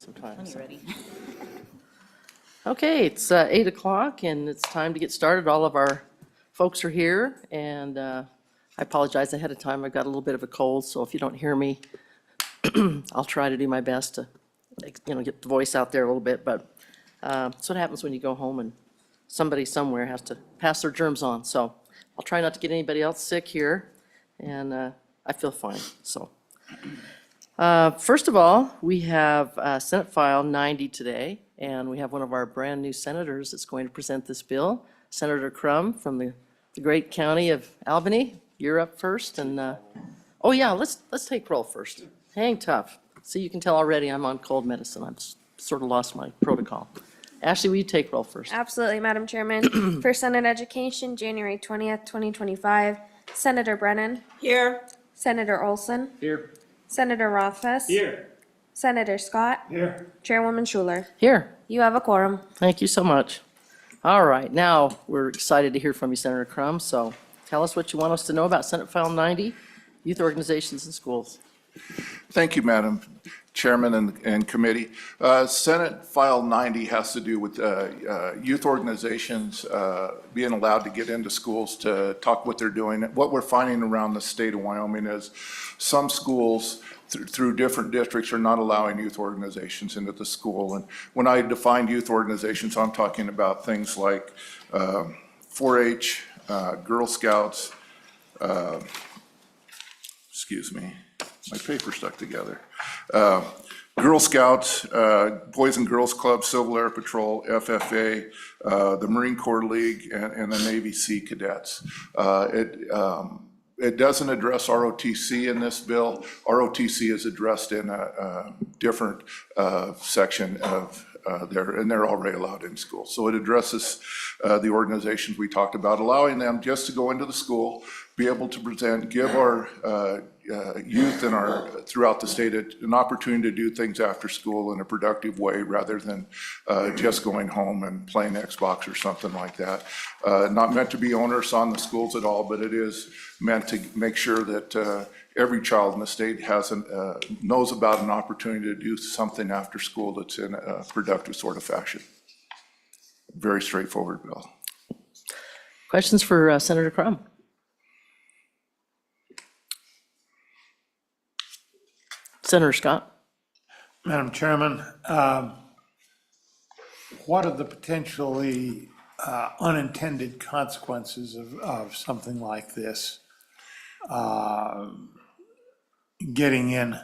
Sometimes. Ready. Okay, it's 8 o'clock and it's time to get started. All of our folks are here and I apologize ahead of time. I've got a little bit of a cold, so if you don't hear me, I'll try to do my best to, get the voice out there a little bit. But that's what happens when you go home and somebody somewhere has to pass their germs on. So I'll try not to get anybody else sick here and I feel fine, so. First of all, we have Senate File 90 today, and we have one of our brand-new senators that's going to present this bill, Senator Crum from the great county of Albany. You're up first, and, oh yeah, let's take roll first. Hang tough. See, you can tell already I'm on cold medicine. I've sort of lost my protocol. Ashley, will you take roll first? Absolutely, Madam Chairman. For Senate Education, January 20th, 2025, Senator Brennan. Here. Senator Olson. Here. Senator Rothfuss. Here. Senator Scott. Here. Chairwoman Schuler. Here. You have a quorum. Thank you so much. All right, now, we're excited to hear from you, Senator Crum, so tell us what you want us to know about Senate File 90, youth organizations and schools. Thank you, Madam Chairman and committee. Senate File 90 has to do with youth organizations being allowed to get into schools to talk what they're doing. What we're finding around the state of Wyoming is some schools through different districts are not allowing youth organizations into the school. And when I define youth organizations, I'm talking about things like 4-H, Girl Scouts, excuse me, my paper stuck together. Girl Scouts, Boys and Girls Club, Civil Air Patrol, FFA, the Marine Corps League, and the Navy Sea Cadets. It doesn't address ROTC in this bill. ROTC is addressed in a different section of and they're already allowed in school. So it addresses the organizations we talked about, allowing them just to go into the school, be able to present, give our youth and throughout the state an opportunity to do things after school in a productive way rather than just going home and playing Xbox or something like that. Not meant to be onerous on the schools at all, but it is meant to make sure that every child in the state knows about an opportunity to do something after school that's in a productive sort of fashion. Very straightforward bill. Questions for Senator Crum? Senator Scott. Madam Chairman, what are the potentially unintended consequences of something like this? Getting in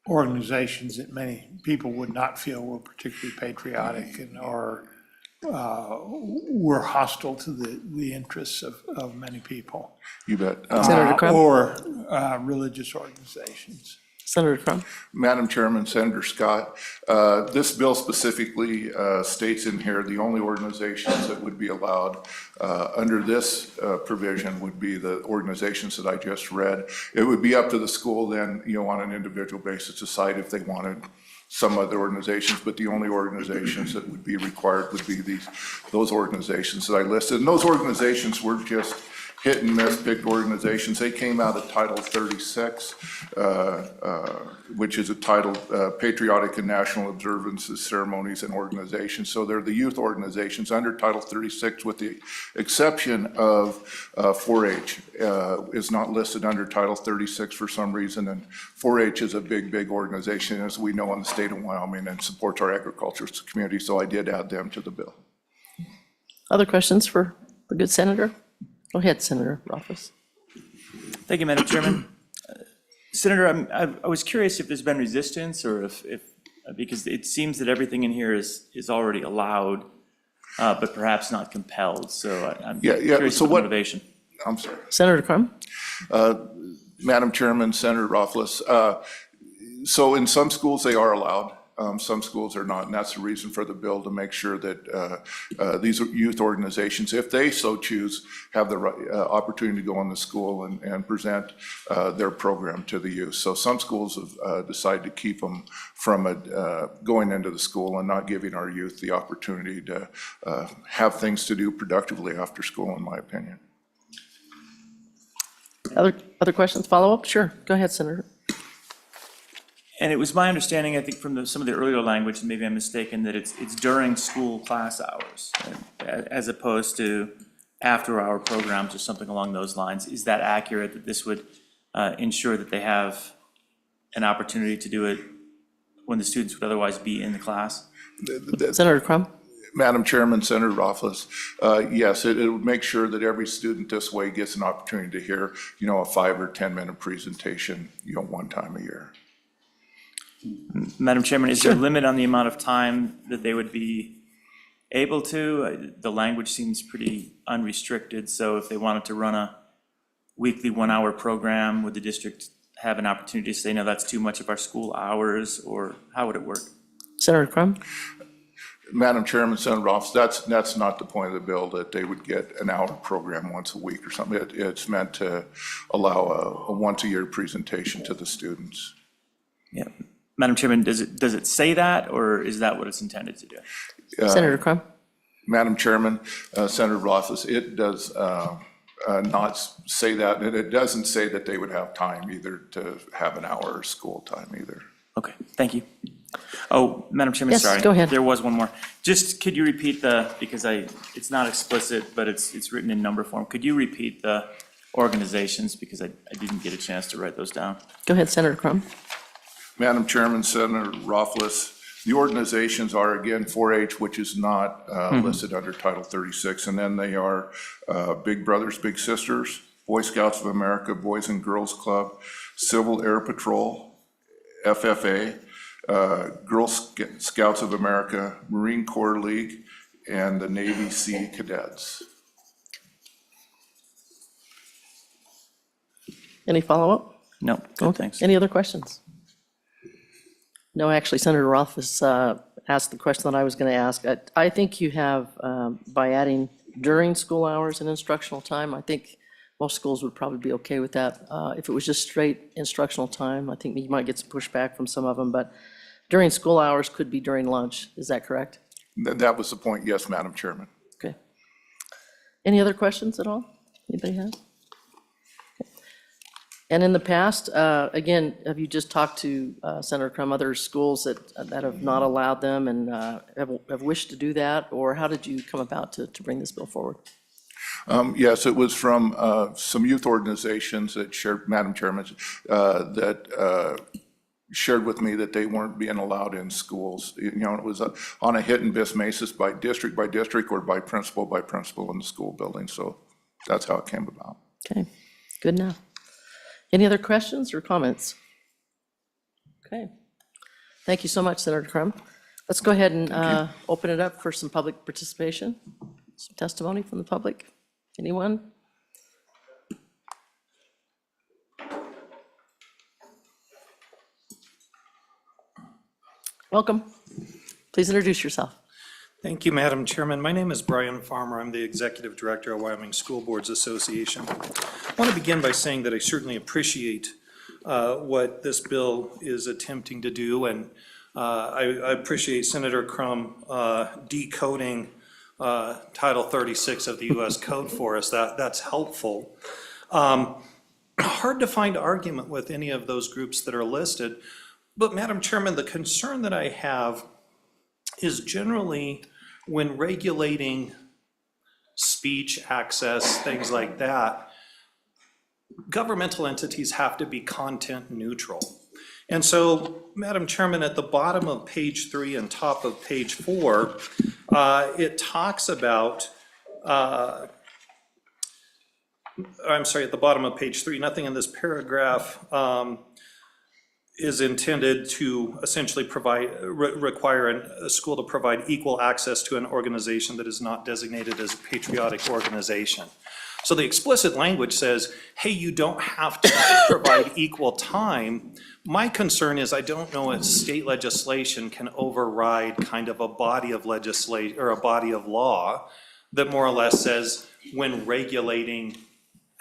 organizations that many people would not feel were particularly patriotic or were hostile to the interests of many people. You bet. Senator Crum? Or religious organizations. Senator Crum? Madam Chairman, Senator Scott, this bill specifically states in here the only organizations that would be allowed under this provision would be the organizations that I just read. It would be up to the school then, on an individual basis to decide if they wanted some other organizations, but the only organizations that would be required would be those organizations that I listed. And those organizations were just hit and miss picked organizations. They came out of Title 36, which is a title, Patriotic and National Observances, Ceremonies and Organizations. So they're the youth organizations under Title 36 with the exception of 4-H is not listed under Title 36 for some reason. And 4-H is a big, big organization, as we know, in the state of Wyoming and supports our agriculture community. So I did add them to the bill. Other questions for the good senator? Go ahead, Senator Rothfuss. Thank you, Madam Chairman. Senator, I was curious if there's been resistance or if because it seems that everything in here is already allowed, but perhaps not compelled. So I'm curious So about the motivation. I'm sorry. Senator Crum? Madam Chairman, Senator Rothfuss. So in some schools, they are allowed. Some schools are not, and that's the reason for the bill, to make sure that these youth organizations, if they so choose, have the opportunity to go in the school and present their program to the youth. So some schools have decided to keep them from going into the school and not giving our youth the opportunity to have things to do productively after school, in my opinion. Other questions, follow up? Sure, go ahead, Senator. And it was my understanding, I think, from some of the earlier language, and maybe I'm mistaken, that it's during school class hours, as opposed to after-hour programs or something along those lines. Is that accurate, that this would ensure that they have an opportunity to do it when the students would otherwise be in the class? Senator Crum? Madam Chairman, Senator Rothfuss, yes, it would make sure that every student this way gets an opportunity to hear, a 5 or 10-minute presentation, one time a year. Madam Chairman, is there a limit on the amount of time that they would be able to? The language seems pretty unrestricted, so if they wanted to run a weekly 1-hour program, would the district have an opportunity to say, no, that's too much of our school hours, or how would it work? Senator Crum? Madam Chairman, Senator Rothfuss, that's not the point of the bill, that they would get an hour program once a week or something. It's meant to allow a once-a-year presentation to the students. Yeah. Madam Chairman, does it say that, or is that what it's intended to do? Senator Crum? Madam Chairman, Senator Rothfuss, it does not say that, and it doesn't say that they would have time either to have an hour of school time either. Okay, thank you. Oh, Madam Chairman, Yes, sorry. go ahead. There was one more. Just, could you repeat because it's not explicit, but it's written in number form. Could you repeat the organizations, because I didn't get a chance to write those down? Go ahead, Senator Crum. Madam Chairman, Senator Rothfuss, the organizations are, again, 4-H, which is not listed under Title 36, and then they are Big Brothers Big Sisters, Boy Scouts of America, Boys and Girls Club, Civil Air Patrol, FFA, Girl Scouts of America, Marine Corps League, and the Navy Sea Cadets. Any follow-up? No, good, thanks. Any other questions? No, actually, Senator Rothfuss asked the question that I was going to ask. I think you have, by adding during school hours and instructional time, I think most schools would probably be okay with that. If it was just straight instructional time, I think you might get some pushback from some of them, but during school hours could be during lunch. Is that correct? That was the point, yes, Madam Chairman. Okay. Any other questions at all? Anybody have? And in the past, again, have you just talked to Senator Crum, other schools that have not allowed them and have wished to do that? Or how did you come about to bring this bill forward? Yes, it was from some youth organizations that shared, Madam Chairman, that shared with me that they weren't being allowed in schools. It was on a hit and miss basis by district or by principal in the school building. So that's how it came about. Okay, good now. Any other questions or comments? Okay. Thank you so much, Senator Crum. Let's go ahead and open it up for some public participation, some testimony from the public. Anyone? Welcome. Please introduce yourself. Thank you, Madam Chairman. My name is Brian Farmer. I'm the Executive Director of Wyoming School Boards Association. I want to begin by saying that I certainly appreciate what this bill is attempting to do, and I appreciate Senator Crum decoding Title 36 of the U.S. Code for us. That's helpful. Hard to find argument with any of those groups that are listed, but Madam Chairman, the concern that I have is generally when regulating speech, access, things like that, governmental entities have to be content neutral. And so, Madam Chairman, at the bottom of page 3 and top of page 4, it talks about, I'm sorry, at the bottom of page 3, nothing in this paragraph is intended to essentially require a school to provide equal access to an organization that is not designated as a patriotic organization. So the explicit language says, hey, you don't have to provide equal time. My concern is I don't know if state legislation can override kind of a body of legislation or a body of law that more or less says when regulating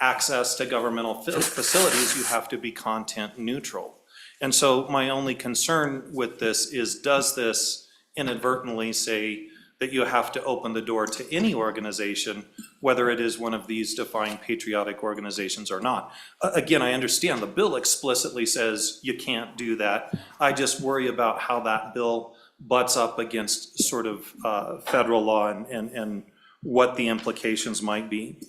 access to governmental facilities, you have to be content neutral. And so my only concern with this is, does this inadvertently say that you have to open the door to any organization, whether it is one of these defined patriotic organizations or not. Again, I understand the bill explicitly says you can't do that. I just worry about how that bill butts up against sort of federal law and what the implications might be.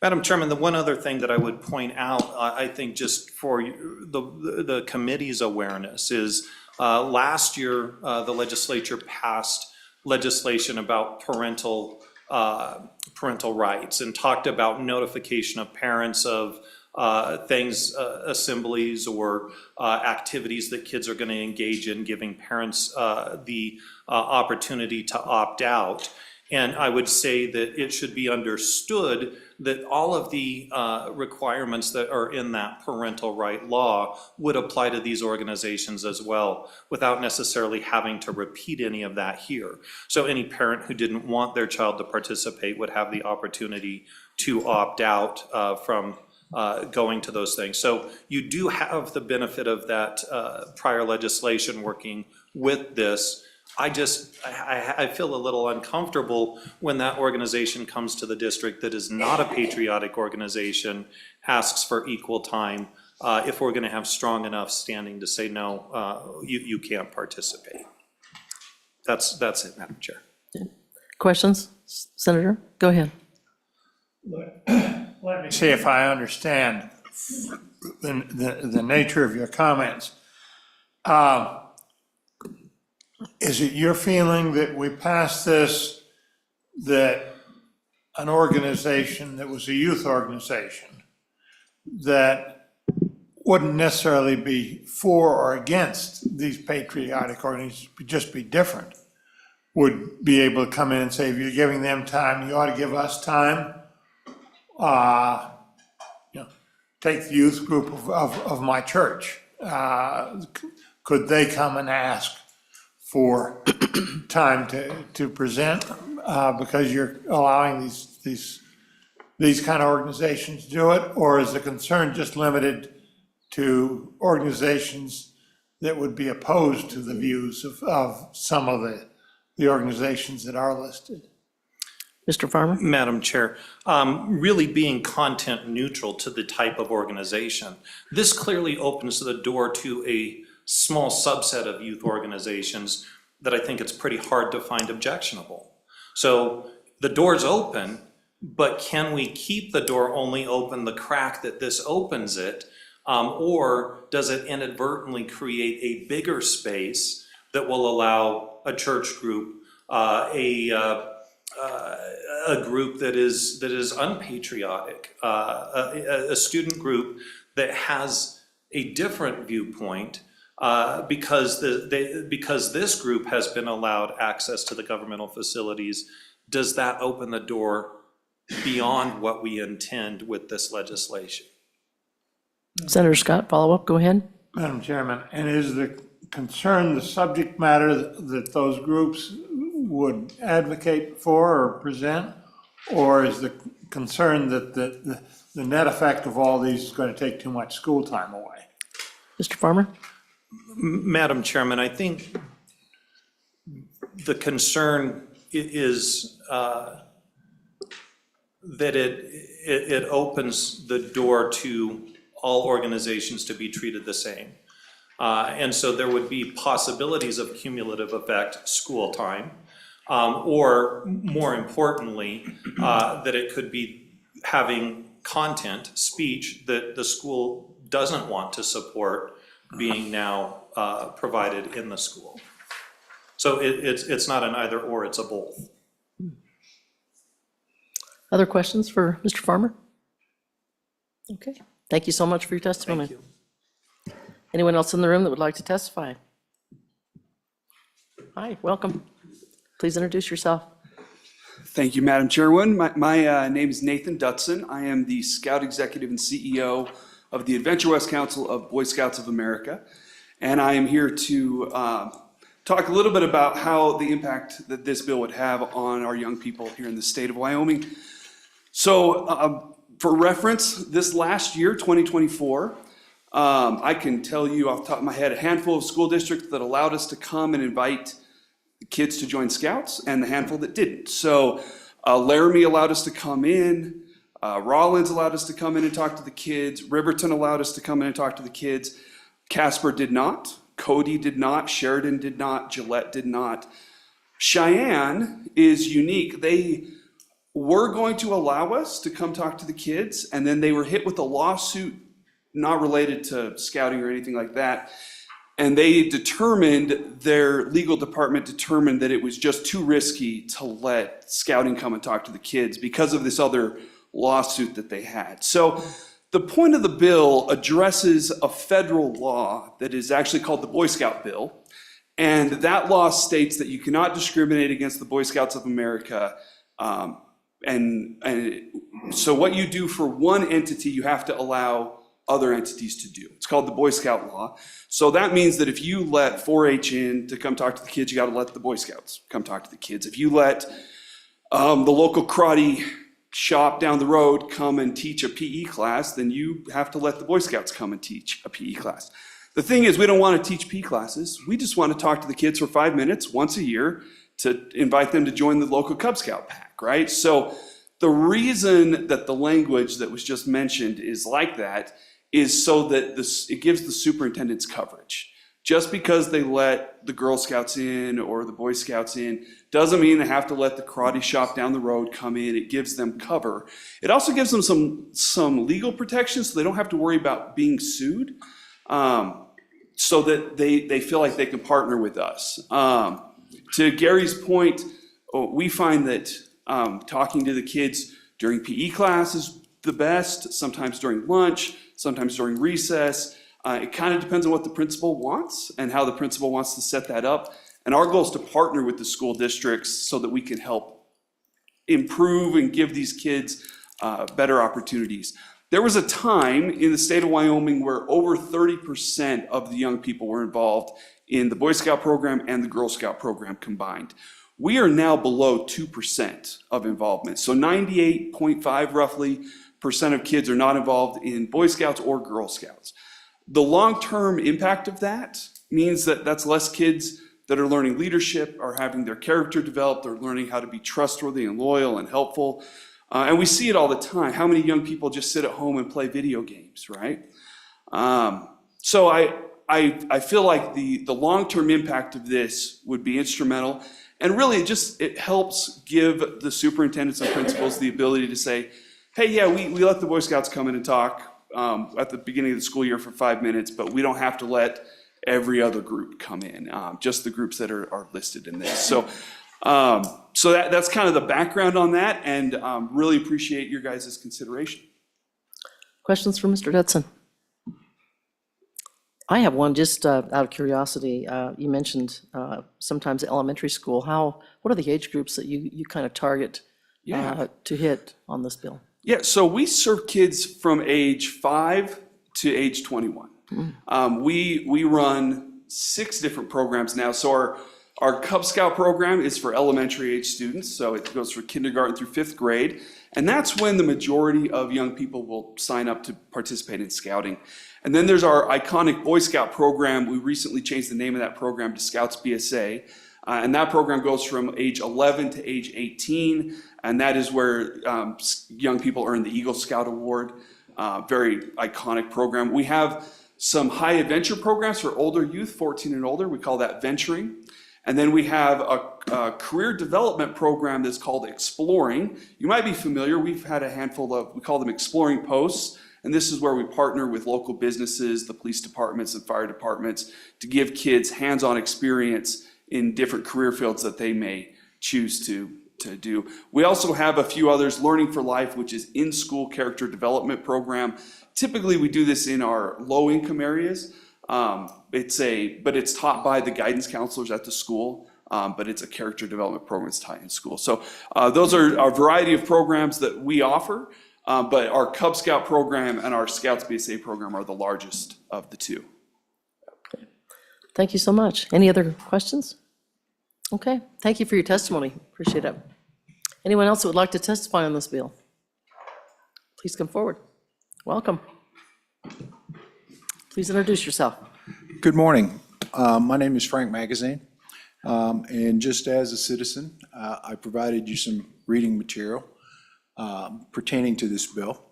Madam Chairman, the one other thing that I would point out, I think just for the committee's awareness is last year, the legislature passed legislation about parental rights and talked about notification of parents of things, assemblies or activities that kids are going to engage in, giving parents the opportunity to opt out. And I would say that it should be understood that all of the requirements that are in that parental right law would apply to these organizations as well, without necessarily having to repeat any of that here. So any parent who didn't want their child to participate would have the opportunity to opt out from going to those things. So you do have the benefit of that prior legislation working with this. I feel a little uncomfortable when that organization comes to the district that is not a patriotic organization, asks for equal time, if we're gonna have strong enough standing to say, no, you can't participate. That's it, Madam Chair. Questions? Senator, go ahead. Let me see if I understand the nature of your comments. Is it your feeling that we passed this, that an organization that was a youth organization that wouldn't necessarily be for or against these patriotic organizations, but just be different, would be able to come in and say, if you're giving them time, you ought to give us time? Take the youth group of my church. Could they come and ask for time to present, because you're allowing these kind of organizations to do it? Or is the concern just limited to organizations that would be opposed to the views of some of the organizations that are listed? Mr. Farmer? Madam Chair, really being content neutral to the type of organization. This clearly opens the door to a small subset of youth organizations that I think it's pretty hard to find objectionable. So the door's open, but can we keep the door only open the crack that this opens it? Or does it inadvertently create a bigger space that will allow a church group, a group that is unpatriotic, a student group that has a different viewpoint, because this group has been allowed access to the governmental facilities? Does that open the door beyond what we intend with this legislation? Senator Scott, follow up, go ahead. Madam Chairman, and is the concern the subject matter that those groups would advocate for or present? Or is the concern that the net effect of all these is going to take too much school time away? Mr. Farmer? Madam Chairman, I think the concern is that it opens the door to all organizations to be treated the same. And so there would be possibilities of cumulative effect, school time, or more importantly, that it could be having content, speech that the school doesn't want to support being now provided in the school. So it's not an either or, it's a both. Other questions for Mr. Farmer? Okay, thank you so much for your testimony. Thank you. Anyone else in the room that would like to testify? Hi, welcome. Please introduce yourself. Thank you, Madam Chairwoman. My name is Nathan Dutson. I am the Scout Executive and CEO of the Adventure West Council of Boy Scouts of America. And I am here to talk a little bit about how the impact that this bill would have on our young people here in the state of Wyoming. So for reference, this last year, 2024, I can tell you off the top of my head, a handful of school districts that allowed us to come and invite kids to join Scouts and the handful that didn't. So Laramie allowed us to come in, Rollins allowed us to come in and talk to the kids, Riverton allowed us to come in and talk to the kids. Casper did not, Cody did not, Sheridan did not, Gillette did not. Cheyenne is unique. They were going to allow us to come talk to the kids, and then they were hit with a lawsuit not related to scouting or anything like that. And they determined, their legal department determined that it was just too risky to let scouting come and talk to the kids because of this other lawsuit that they had. So the point of the bill addresses a federal law that is actually called the Boy Scout Bill. And that law states that you cannot discriminate against the Boy Scouts of America. And so what you do for one entity, you have to allow other entities to do. It's called the Boy Scout law. So that means that if you let 4-H in to come talk to the kids, you got to let the Boy Scouts come talk to the kids. If you let the local karate shop down the road come and teach a PE class, then you have to let the Boy Scouts come and teach a PE class. The thing is, we don't want to teach PE classes. We just want to talk to the kids for 5 minutes once a year to invite them to join the local Cub Scout pack, right? So the reason that the language that was just mentioned is like that is so that it gives the superintendents coverage. Just because they let the Girl Scouts in or the Boy Scouts in doesn't mean they have to let the karate shop down the road come in. It gives them cover. It also gives them some legal protection so they don't have to worry about being sued, so that they feel like they can partner with us. To Gary's point, we find that talking to the kids during PE class is the best, sometimes during lunch, sometimes during recess. It kind of depends on what the principal wants and how the principal wants to set that up. And our goal is to partner with the school districts so that we can help improve and give these kids better opportunities. There was a time in the state of Wyoming where over 30% of the young people were involved in the Boy Scout program and the Girl Scout program combined. We are now below 2% of involvement. So 98.5 roughly % of kids are not involved in Boy Scouts or Girl Scouts. The long-term impact of that means that that's less kids that are learning leadership, are having their character developed, they're learning how to be trustworthy and loyal and helpful. And we see it all the time. How many young people just sit at home and play video games, right? So I feel like the long-term impact of this would be instrumental. And really, it helps give the superintendents and principals the ability to say, hey, yeah, we let the Boy Scouts come in and talk at the beginning of the school year for 5 minutes, but we don't have to let every other group come in, just the groups that are listed in this. So that's kind of the background on that, and really appreciate your guys' consideration. Questions for Mr. Dutson? I have one, just out of curiosity. You mentioned sometimes elementary school. What are the age groups that you kind of target to hit on this bill? Yeah, so we serve kids from age 5 to age 21. We run 6 different programs now. So our Cub Scout program is for elementary age students. So it goes from kindergarten through 5th grade. And that's when the majority of young people will sign up to participate in scouting. And then there's our iconic Boy Scout program. We recently changed the name of that program to Scouts BSA. And that program goes from age 11 to age 18. And that is where young people earn the Eagle Scout Award. Very iconic program. We have some high adventure programs for older youth, 14 and older. We call that Venturing. And then we have a career development program that's called Exploring. You might be familiar. We've had a handful of, we call them Exploring Posts. And this is where we partner with local businesses, the police departments and fire departments to give kids hands-on experience in different career fields that they may choose to do. We also have a few others, Learning for Life, which is in-school character development program. Typically, we do this in our low-income areas. But it's taught by the guidance counselors at the school, but it's a character development program that's taught in school. So those are a variety of programs that we offer, but our Cub Scout program and our Scouts BSA program are the largest of the two. Thank you so much. Any other questions? Okay, thank you for your testimony. Appreciate it. Anyone else that would like to testify on this bill? Please come forward. Welcome. Please introduce yourself. Good morning. My name is Frank Magazine, And just as a citizen, I provided you some reading material pertaining to this bill.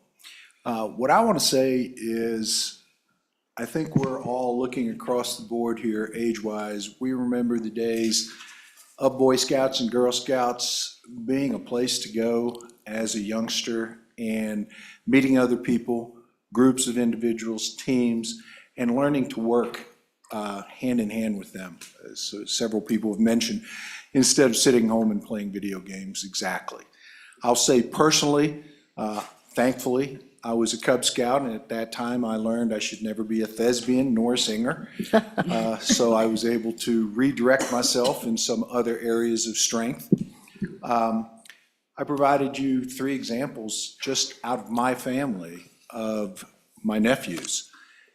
What I want to say is, I think we're all looking across the board here, age-wise. We remember the days of Boy Scouts and Girl Scouts being a place to go as a youngster and meeting other people, groups of individuals, teams, and learning to work hand in hand with them, as several people have mentioned, instead of sitting home and playing video games. Exactly. I'll say personally, thankfully, I was a Cub Scout, and at that time, I learned I should never be a thespian nor a singer. So I was able to redirect myself in some other areas of strength. I provided you 3 examples just out of my family of my nephews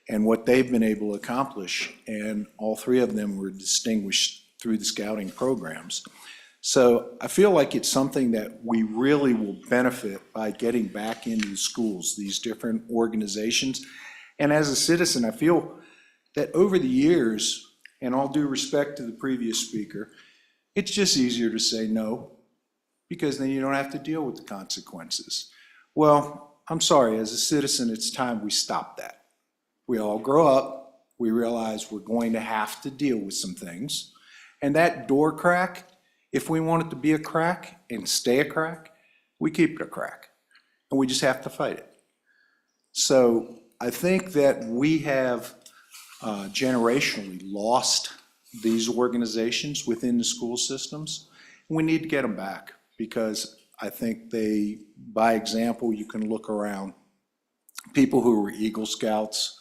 and what they've been able to accomplish, and all 3 of them were distinguished through the scouting programs. So I feel like it's something that we really will benefit by getting back into the schools, these different organizations. And as a citizen, I feel that over the years, and all due respect to the previous speaker, it's just easier to say no, because then you don't have to deal with the consequences. Well, I'm sorry, as a citizen, it's time we stop that. We all grow up, we realize we're going to have to deal with some things, and that door crack, if we want it to be a crack and stay a crack, we keep it a crack, and we just have to fight it. So I think that we have generationally lost these organizations within the school systems. We need to get them back, because I think they, by example, you can look around. People who were Eagle Scouts,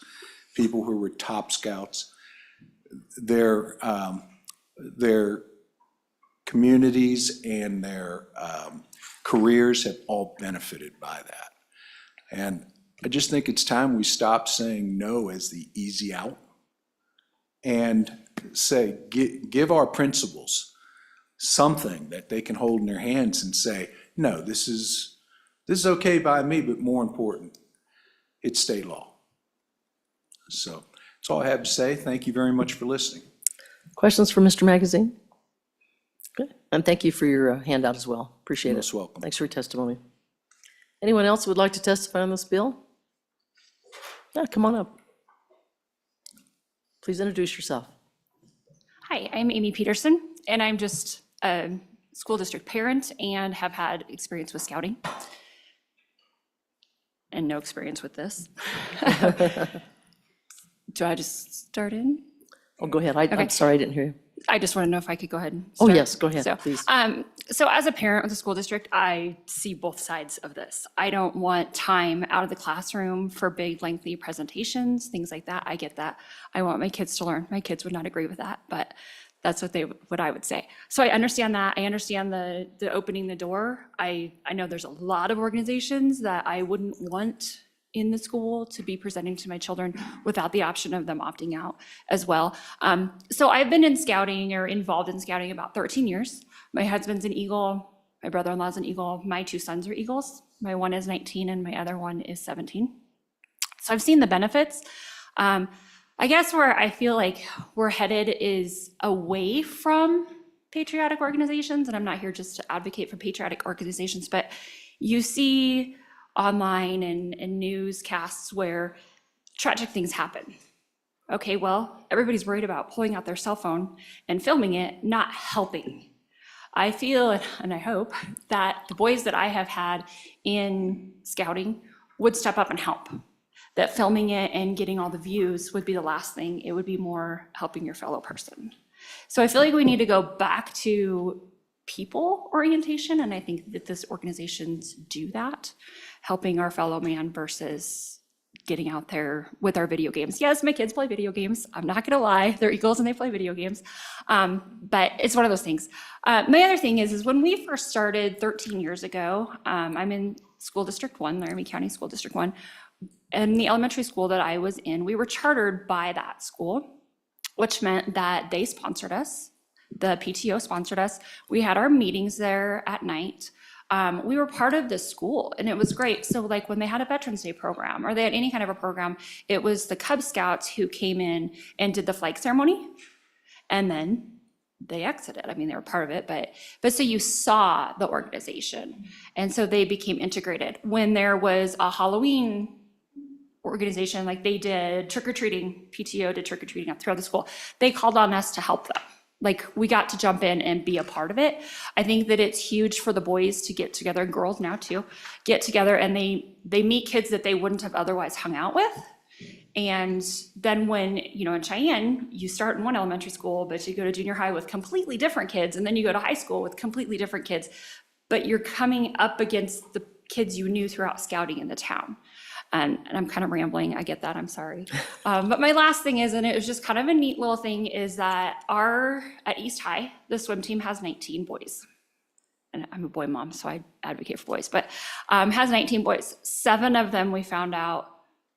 people who were Top Scouts, their communities and their careers have all benefited by that. And I just think it's time we stop saying no as the easy out and say, give our principals something that they can hold in their hands and say, no, this is okay by me, but more important, it's state law. So that's all I have to say. Thank you very much for listening. Questions for Mr. Magazine? Good. And thank you for your handout as well. Appreciate it. Most welcome. Thanks for your testimony. Anyone else who would like to testify on this bill? Yeah, come on up. Please introduce yourself. Hi, I'm Amy Peterson, and I'm just a school district parent and have had experience with scouting and no experience with this. Do I just start in? Oh, go ahead. I'm sorry, I didn't hear you. I just want to know if I could go ahead and Oh, start. yes, go ahead, So, please. So as a parent of the school district, I see both sides of this. I don't want time out of the classroom for big, lengthy presentations, things like that. I get that. I want my kids to learn. My kids would not agree with that, but that's what I would say. So I understand that. I understand the opening the door. I know there's a lot of organizations that I wouldn't want in the school to be presenting to my children without the option of them opting out as well. So I've been in scouting or involved in scouting about 13 years. My husband's an Eagle, my brother-in-law's an Eagle, my 2 sons are Eagles. My one is 19 and my other one is 17. So I've seen the benefits. I guess where I feel like we're headed is away from patriotic organizations, and I'm not here just to advocate for patriotic organizations, but you see online and newscasts where tragic things happen. Okay, well, everybody's worried about pulling out their cell phone and filming it, not helping. I feel, and I hope, that the boys that I have had in scouting would step up and help. That filming it and getting all the views would be the last thing. It would be more helping your fellow person. So I feel like we need to go back to people orientation, and I think that these organizations do that, helping our fellow man versus getting out there with our video games. Yes, my kids play video games. I'm not gonna lie, they're Eagles and they play video games. But it's one of those things. My other thing is when we first started 13 years ago, I'm in School District 1, Laramie County School District 1, and the elementary school that I was in, we were chartered by that school, which meant that they sponsored us. The PTO sponsored us. We had our meetings there at night. We were part of the school and it was great. So like when they had a Veterans Day program or they had any kind of a program, it was the Cub Scouts who came in and did the flag ceremony. And then they exited. I mean, they were part of it, but so you saw the organization. And so they became integrated. When there was a Halloween organization, like they did trick-or-treating, PTO did trick-or-treating throughout the school, they called on us to help them. Like, we got to jump in and be a part of it. I think that it's huge for the boys to get together, and girls now too, get together, and they meet kids that they wouldn't have otherwise hung out with. And then when, in Cheyenne, you start in one elementary school, but you go to junior high with completely different kids, and then you go to high school with completely different kids, but you're coming up against the kids you knew throughout scouting in the town. And I'm kind of rambling, I get that, I'm sorry. But my last thing is, and it was just kind of a neat little thing, is that at East High, the swim team has 19 boys. And I'm a boy mom, so I advocate for boys, but has 19 boys. 7 of them we found out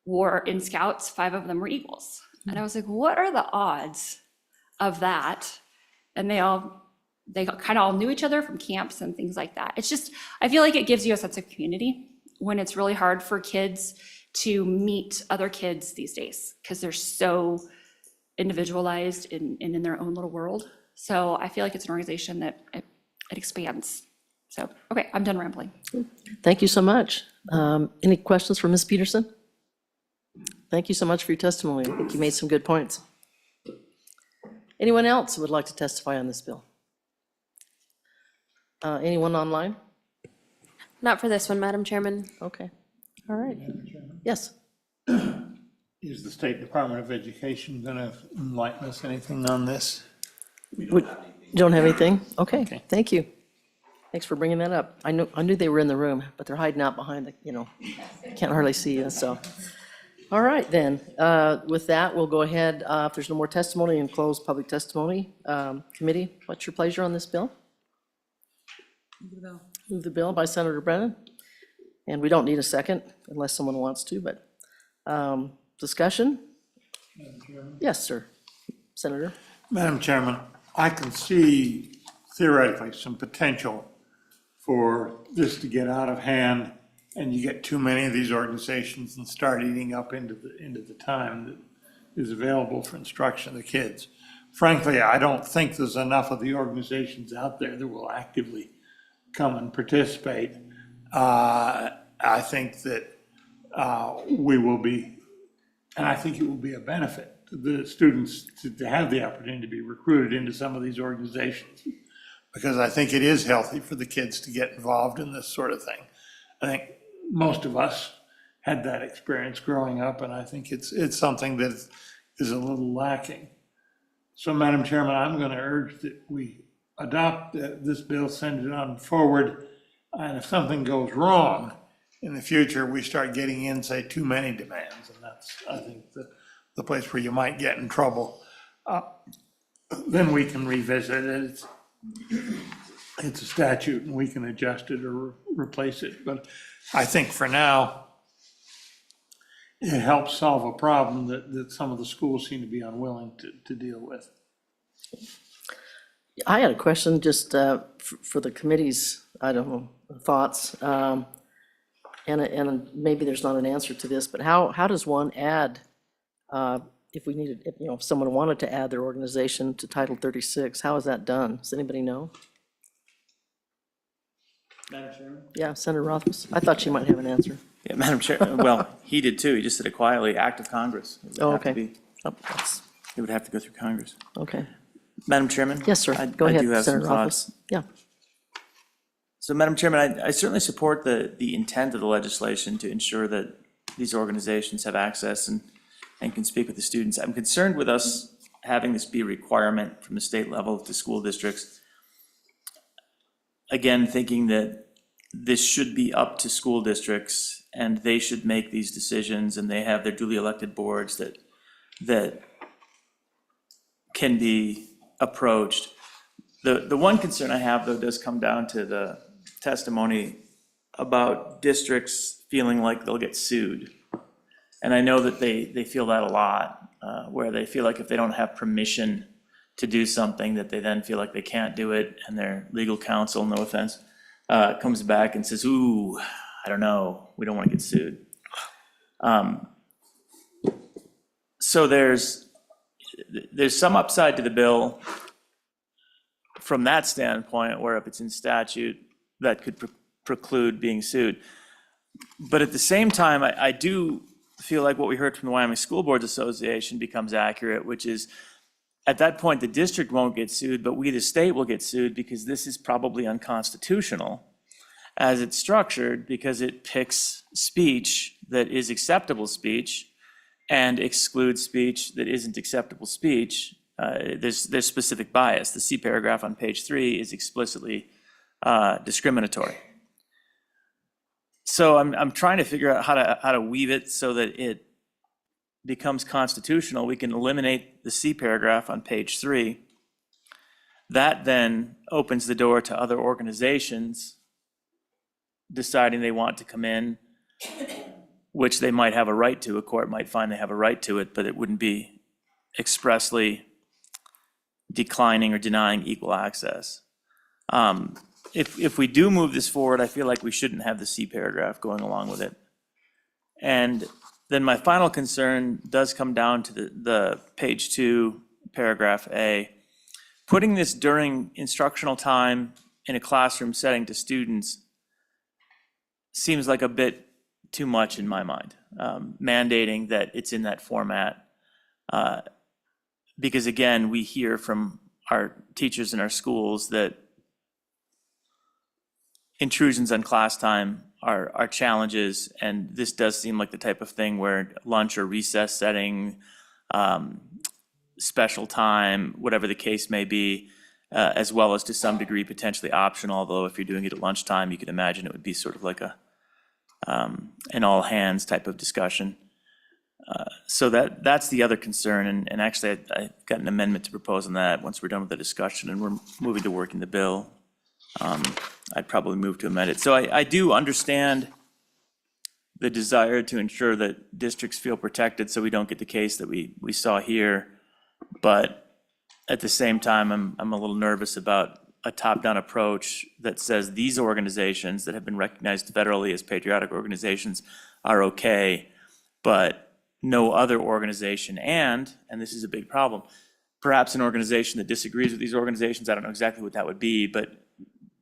were in scouts, 5 of them were Eagles. And I was like, what are the odds of that? And they kind of all knew each other from camps and things like that. It's just, I feel like it gives you a sense of community when it's really hard for kids to meet other kids these days, because they're so individualized and in their own little world. So I feel like it's an organization that it expands. So, okay, I'm done rambling. Thank you so much. Any questions for Ms. Peterson? Thank you so much for your testimony. I think you made some good points. Anyone else who would like to testify on this bill? Anyone online? Not for this one, Madam Chairman. Okay, all right. Yes, Is the State Department of Education going to enlighten us anything on this? you don't have anything? Okay, Okay. thank you. Thanks for bringing that up. I knew they were in the room, but they're hiding out behind the, can't hardly see you, so. All right, then, with that, we'll go ahead, if there's no more testimony, and close public testimony. Committee, what's your pleasure on this bill? Move the bill by Senator Brennan. And we don't need a second unless someone wants to, but discussion? Yes, sir. Senator? Madam Chairman, I can see theoretically some potential for this to get out of hand and you get too many of these organizations and start eating up into the time that is available for instruction of the kids. Frankly, I don't think there's enough of the organizations out there that will actively come and participate. I think that we will be, and I think it will be a benefit to the students to have the opportunity to be recruited into some of these organizations, because I think it is healthy for the kids to get involved in this sort of thing. I think most of us had that experience growing up, and I think it's something that is a little lacking. So, Madam Chairman, I'm going to urge that we adopt this bill, send it on forward, and if something goes wrong in the future, we start getting in, say, too many demands, and that's, I think, the place where you might get in trouble. Then we can revisit it. It's a statute, and we can adjust it or replace it, but I think for now, it helps solve a problem that some of the schools seem to be unwilling to deal with. I had a question just for the committee's, I don't know, thoughts. And maybe there's not an answer to this, but how does one add, if we needed, if someone wanted to add their organization to Title 36, how is that done? Does anybody know? Madam Chairman? Yeah, Senator Rothfuss. I thought she might have an answer. Yeah, Madam Chair, well, he did too. He just did it quietly, act of Congress. It would Oh, have to okay. be- Oh, that's- It would have to go through Congress. Okay. Madam Chairman? Yes, sir. I Go ahead, do have some Senator Rothfuss. thoughts. Yeah. So, Madam Chairman, I certainly support the intent of the legislation to ensure that these organizations have access and can speak with the students. I'm concerned with us having this be a requirement from the state level to school districts. Again, thinking that this should be up to school districts and they should make these decisions, and they have their duly elected boards that can be approached. The one concern I have, though, does come down to the testimony about districts feeling like they'll get sued. And I know that they feel that a lot, where they feel like if they don't have permission to do something, that they then feel like they can't do it, and their legal counsel, no offense, comes back and says, ooh, I don't know, we don't want to get sued. So there's some upside to the bill. from that standpoint, where if it's in statute, that could preclude being sued. But at the same time, I do feel like what we heard from the Wyoming School Boards Association becomes accurate, which is, at that point, the district won't get sued, but we, the state, will get sued because this is probably unconstitutional as it's structured, because it picks speech that is acceptable speech and excludes speech that isn't acceptable speech. There's specific bias. The C paragraph on page 3 is explicitly discriminatory. So I'm trying to figure out how to weave it so that it becomes constitutional. We can eliminate the C paragraph on page 3. That then opens the door to other organizations deciding they want to come in, which they might have a right to. A court might find they have a right to it, but it wouldn't be expressly declining or denying equal access. If we do move this forward, I feel like we shouldn't have the C paragraph going along with it. And then my final concern does come down to the page 2, paragraph A. Putting this during instructional time in a classroom setting to students seems like a bit too much in my mind, mandating that it's in that format. Because again, we hear from our teachers in our schools that intrusions on class time are challenges, and this does seem like the type of thing where lunch or recess setting, special time, whatever the case may be, as well as to some degree potentially optional, although if you're doing it at lunchtime, you could imagine it would be sort of like an all hands type of discussion. So that's the other concern, and actually I got an amendment to propose on that once we're done with the discussion and we're moving to working the bill. I'd probably move to amend it. So I do understand the desire to ensure that districts feel protected so we don't get the case that we saw here. But at the same time, I'm a little nervous about a top-down approach that says these organizations that have been recognized federally as patriotic organizations are okay, but no other organization, and this is a big problem, perhaps an organization that disagrees with these organizations, I don't know exactly what that would be, but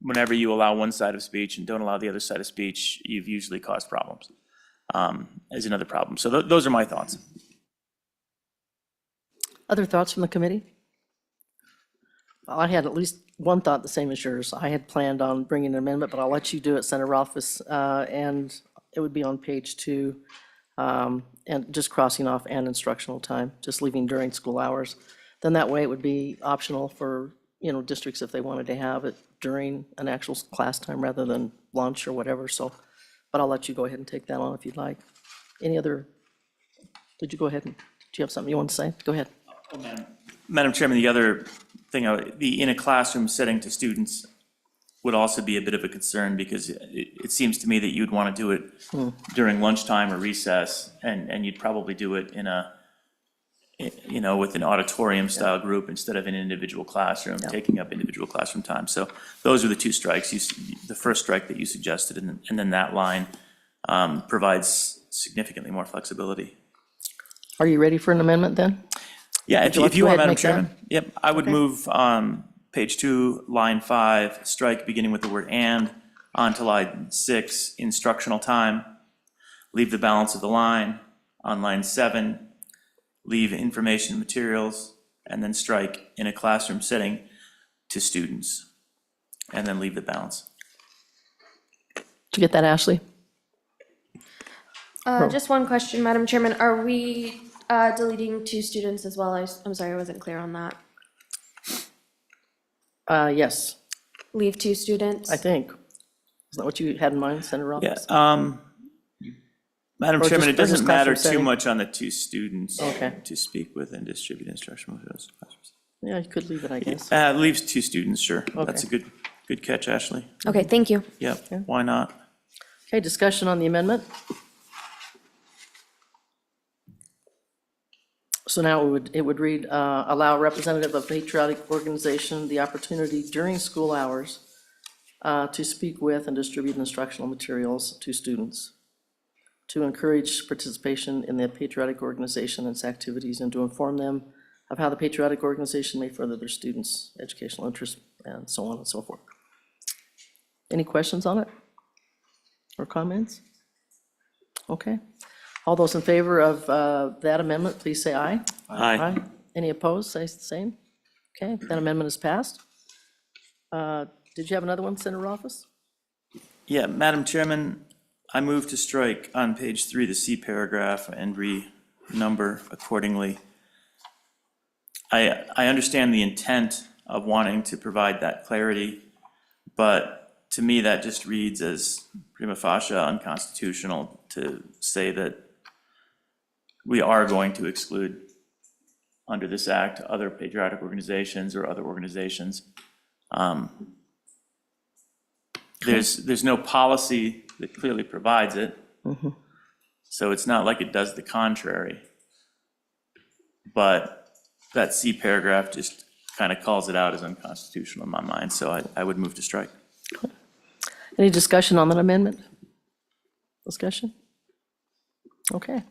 whenever you allow one side of speech and don't allow the other side of speech, you've usually caused problems, is another problem. So those are my thoughts. Other thoughts from the committee? Well, I had at least one thought the same as yours. I had planned on bringing an amendment, but I'll let you do it, Senator Rothfuss, and it would be on page 2, and just crossing off and instructional time, just leaving during school hours. Then that way it would be optional for, districts if they wanted to have it during an actual class time rather than lunch or whatever, so, but I'll let you go ahead and take that on if you'd like. Any other, did you go ahead and, do you have something you want to say? Go ahead. Madam Chairman, the other thing, the in a classroom setting to students would also be a bit of a concern, because it seems to me that you'd want to do it during lunchtime or recess, and you'd probably do it in a, with an auditorium style group instead of an individual classroom, taking up individual classroom time. So those are the two strikes. The first strike that you suggested, and then that line provides significantly more flexibility. Are you ready for an amendment then? Yeah, Would you like if to you go are, ahead and Madam make that? Chairman. Yep, I would Okay. move page 2, line 5, strike beginning with the word "and" onto line 6, instructional time. Leave the balance of the line. On line 7, leave information materials, and then strike in a classroom setting to students, and then leave the balance. Did you get that, Ashley? Just one question, Madam Chairman. Are we deleting to students as well? I'm sorry, I wasn't clear on that. Yes, Leave to students? I think. Is that what you had in mind, Senator Rothfuss? Yeah, Madam Or Chairman, just- it or just doesn't matter classroom too setting? much on the two students Okay. to speak with and distribute instructional materials. Yeah, you could leave it, I guess. Leaves two students, sure. That's a Okay. good catch, Ashley. Okay, thank you. Yep, why not? Okay, discussion on the amendment. So now it would read, allow a representative of patriotic organization the opportunity during school hours to speak with and distribute instructional materials to students, to encourage participation in the patriotic organization and its activities, and to inform them of how the patriotic organization may further their students' educational interests, and so on and so forth. Any questions on it or comments? Okay. All those in favor of that amendment, please say aye. Aye. Any opposed, say the same. Okay, that amendment is passed. Did you have another one, Senator Office? Yeah, Madam Chairman, I move to strike on page 3 the C paragraph and renumber accordingly. I understand the intent of wanting to provide that clarity, but to me, that just reads as prima facie unconstitutional to say that we are going to exclude under this act other patriotic organizations or other organizations. There's no policy that clearly provides it. So it's not like it does the contrary. But that C paragraph just kind of calls it out as unconstitutional in my mind, so I would move to strike. Any discussion on that amendment? Discussion? Okay.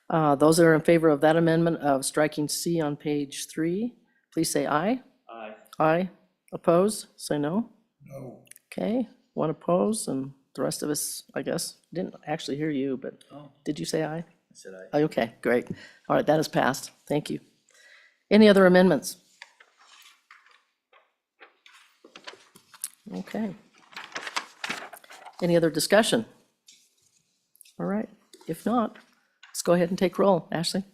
Those that are in favor of that amendment of striking C on page 3, please say aye. Aye. Aye. Opposed? Say no. No. Okay, one opposed, and the rest of us, I guess, didn't actually hear you, but did you say aye? I said aye. Okay, great. All right, that is passed. Thank you. Any other amendments? Okay. Any other discussion? All right, if not, let's go ahead and take roll. Ashley?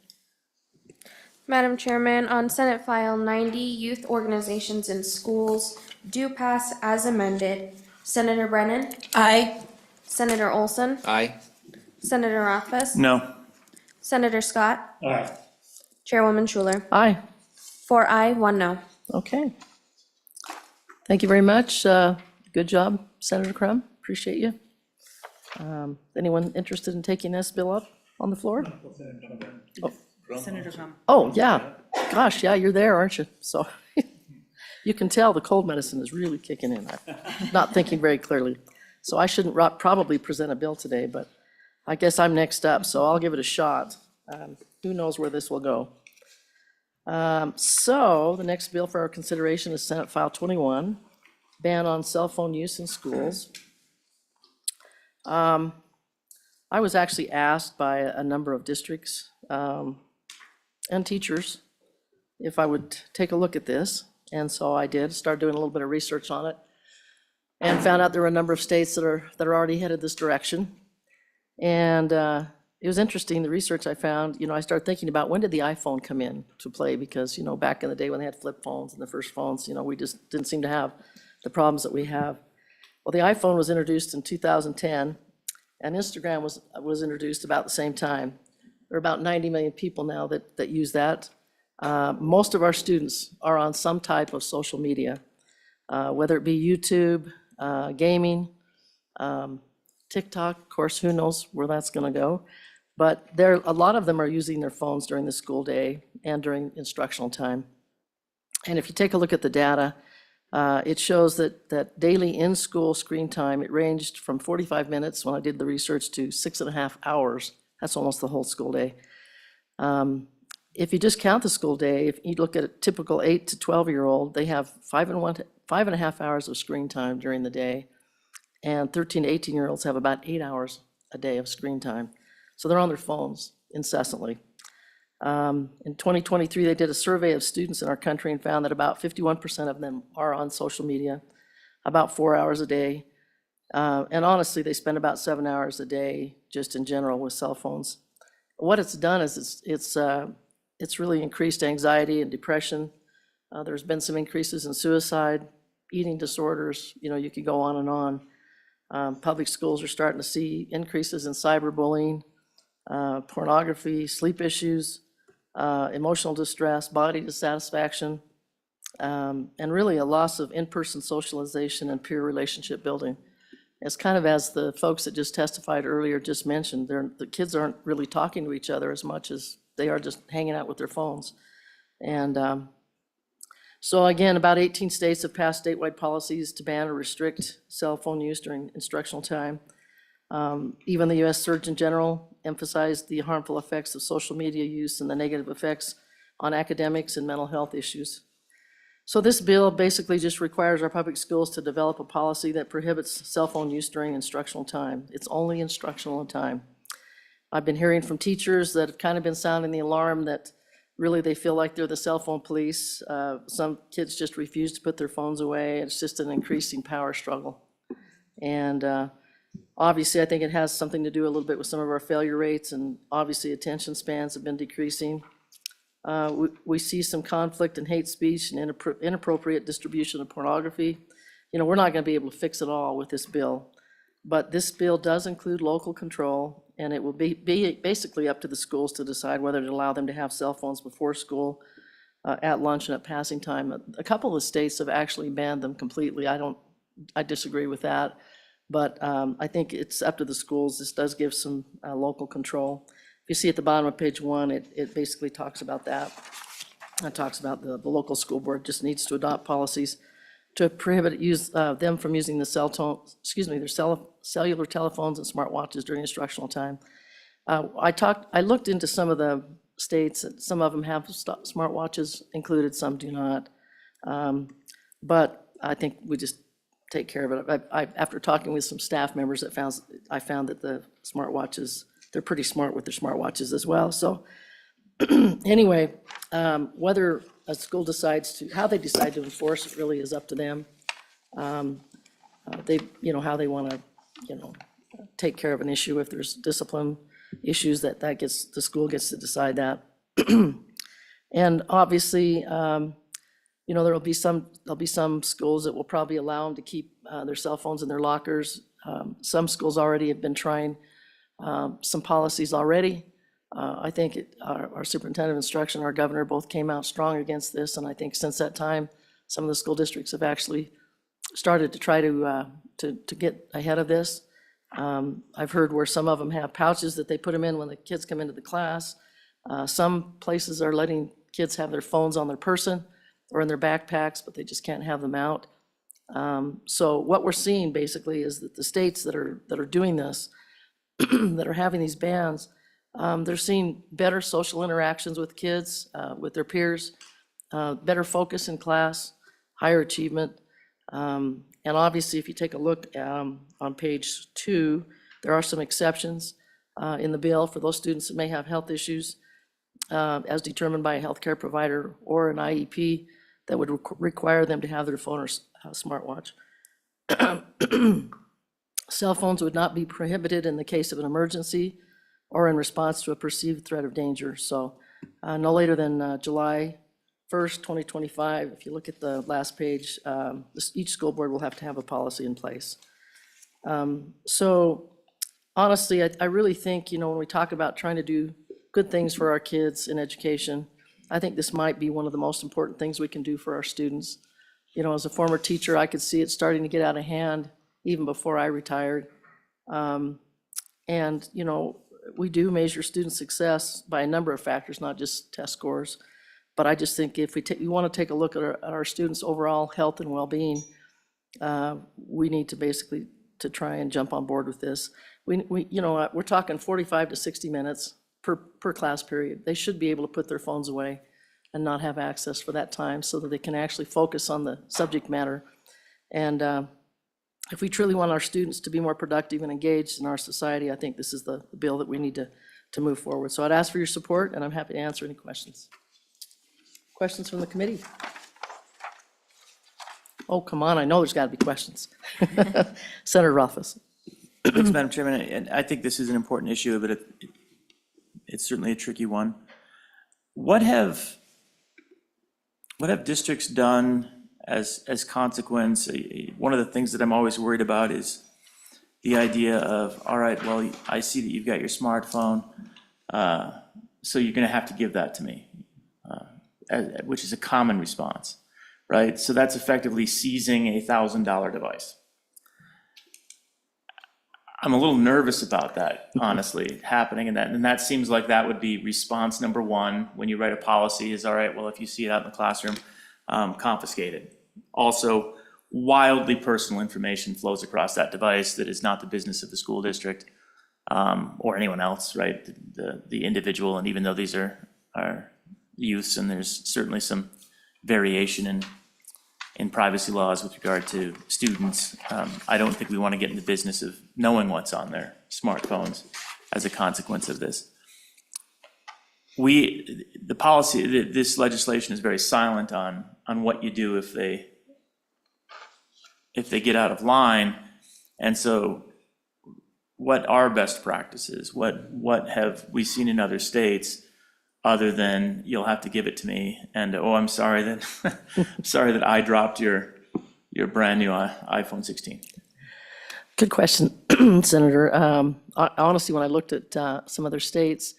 Madam Chairman, on Senate File 90, Youth Organizations in Schools do pass as amended. Senator Brennan? Aye. Senator Olson? Aye. Senator Rothfuss? No. Senator Scott? Aye. Chairwoman Schuler? Aye. 4 aye, 1 no. Okay. Thank you very much. Good job, Senator Crum. Appreciate you. Anyone interested in taking this bill up on the floor? Senator Crum. Oh, yeah. Gosh, yeah, you're there, aren't you? So you can tell the cold medicine is really kicking in. I'm not thinking very clearly. So I shouldn't probably present a bill today, but I guess I'm next up, so I'll give it a shot. Who knows where this will go? So the next bill for our consideration is Senate File 21, ban on cell phone use in schools. I was actually asked by a number of districts and teachers if I would take a look at this, and so I did, started doing a little bit of research on it, and found out there were a number of states that are already headed this direction. And it was interesting, the research I found, I started thinking about when did the iPhone come in to play, because, back in the day when they had flip phones and the first phones, we just didn't seem to have the problems that we have. Well, the iPhone was introduced in 2010, and Instagram was introduced about the same time. There are about 90 million people now that use that. Most of our students are on some type of social media, whether it be YouTube, gaming, TikTok. Of course, who knows where that's going to go. But a lot of them are using their phones during the school day and during instructional time. And if you take a look at the data, it shows that daily in-school screen time, it ranged from 45 minutes when I did the research to 6.5 hours. That's almost the whole school day. If you just count the school day, if you look at a typical 8 to 12-year-old, they have 5.5 hours of screen time during the day. And 13 to 18-year-olds have about 8 hours a day of screen time. So they're on their phones incessantly. In 2023, they did a survey of students in our country and found that about 51% of them are on social media, about 4 hours a day. And honestly, they spend about 7 hours a day just in general with cell phones. What it's done is it's really increased anxiety and depression. There's been some increases in suicide, eating disorders, you could go on and on. Public schools are starting to see increases in cyberbullying, pornography, sleep issues, emotional distress, body dissatisfaction, and really a loss of in-person socialization and peer relationship building. It's kind of as the folks that just testified earlier just mentioned, the kids aren't really talking to each other as much as they are just hanging out with their phones. And so again, about 18 states have passed statewide policies to ban or restrict cell phone use during instructional time. Even the U.S. Surgeon General emphasized the harmful effects of social media use and the negative effects on academics and mental health issues. So this bill basically just requires our public schools to develop a policy that prohibits cell phone use during instructional time. It's only instructional time. I've been hearing from teachers that have kind of been sounding the alarm that really they feel like they're the cell phone police. Some kids just refuse to put their phones away. It's just an increasing power struggle. And obviously, I think it has something to do a little bit with some of our failure rates, and obviously attention spans have been decreasing. We see some conflict and hate speech and inappropriate distribution of pornography. You know, we're not gonna be able to fix it all with this bill, but this bill does include local control, and it will be basically up to the schools to decide whether to allow them to have cell phones before school, at lunch and at passing time. A couple of the states have actually banned them completely. I disagree with that, but I think it's up to the schools. This does give some local control. If you see at the bottom of page 1, it basically talks about that. It talks about the local school board just needs to adopt policies to prohibit them from using their cellular telephones and smartwatches during instructional time. I looked into some of the states, some of them have smartwatches included, some do not. But I think we just take care of it. After talking with some staff members, I found that the smartwatches, they're pretty smart with their smartwatches as well. So anyway, whether a school how they decide to enforce it really is up to them. How they want to, take care of an issue. If there's discipline issues, the school gets to decide that. And obviously, there'll be some schools that will probably allow them to keep their cell phones in their lockers. Some schools already have been trying some policies already. I think our superintendent of instruction, our governor, both came out strong against this, and I think since that time, some of the school districts have actually started to try to get ahead of this. I've heard where some of them have pouches that they put them in when the kids come into the class. Some places are letting kids have their phones on their person or in their backpacks, but they just can't have them out. So what we're seeing basically is that the states that are doing this, that are having these bans, they're seeing better social interactions with kids, with their peers, better focus in class, higher achievement. And obviously, if you take a look on page 2, there are some exceptions in the bill for those students that may have health issues as determined by a healthcare provider or an IEP that would require them to have their phone or smartwatch. Cell phones would not be prohibited in the case of an emergency or in response to a perceived threat of danger. So no later than July 1st, 2025, if you look at the last page, each school board will have to have a policy in place. So honestly, I really think, when we talk about trying to do good things for our kids in education, I think this might be one of the most important things we can do for our students. As a former teacher, I could see it starting to get out of hand even before I retired. And, we do measure student success by a number of factors, not just test scores. But I just think if we want to take a look at our students' overall health and well-being, we need to basically to try and jump on board with this. We're talking 45 to 60 minutes per class period. They should be able to put their phones away and not have access for that time so that they can actually focus on the subject matter. And if we truly want our students to be more productive and engaged in our society, I think this is the bill that we need to move forward. So I'd ask for your support, and I'm happy to answer any questions. Questions from the committee? Oh, come on, I know there's got to be questions. Senator Rothfuss. Thanks, Madam Chairman. And I think this is an important issue, but it's certainly a tricky one. What have districts done as consequence? One of the things that I'm always worried about is the idea of, all right, well, I see that you've got your smartphone, so you're going to have to give that to me. Which is a common response, right? So that's effectively seizing a $1,000 device. I'm a little nervous about that, honestly, happening, and that seems like that would be response number one when you write a policy is, all right, well, if you see it out in the classroom, confiscated. Also, wildly personal information flows across that device that is not the business of the school district or anyone else, right? The individual, and even though these are youths, and there's certainly some variation in privacy laws with regard to students. I don't think we want to get in the business of knowing what's on their smartphones as a consequence of this. The policy, this legislation is very silent on what you do if they get out of line. And so what are best practices? What have we seen in other states other than you'll have to give it to me? And, oh, I'm sorry that, sorry that I dropped your brand new iPhone 16. Good question, Senator. Honestly, when I looked at some other states,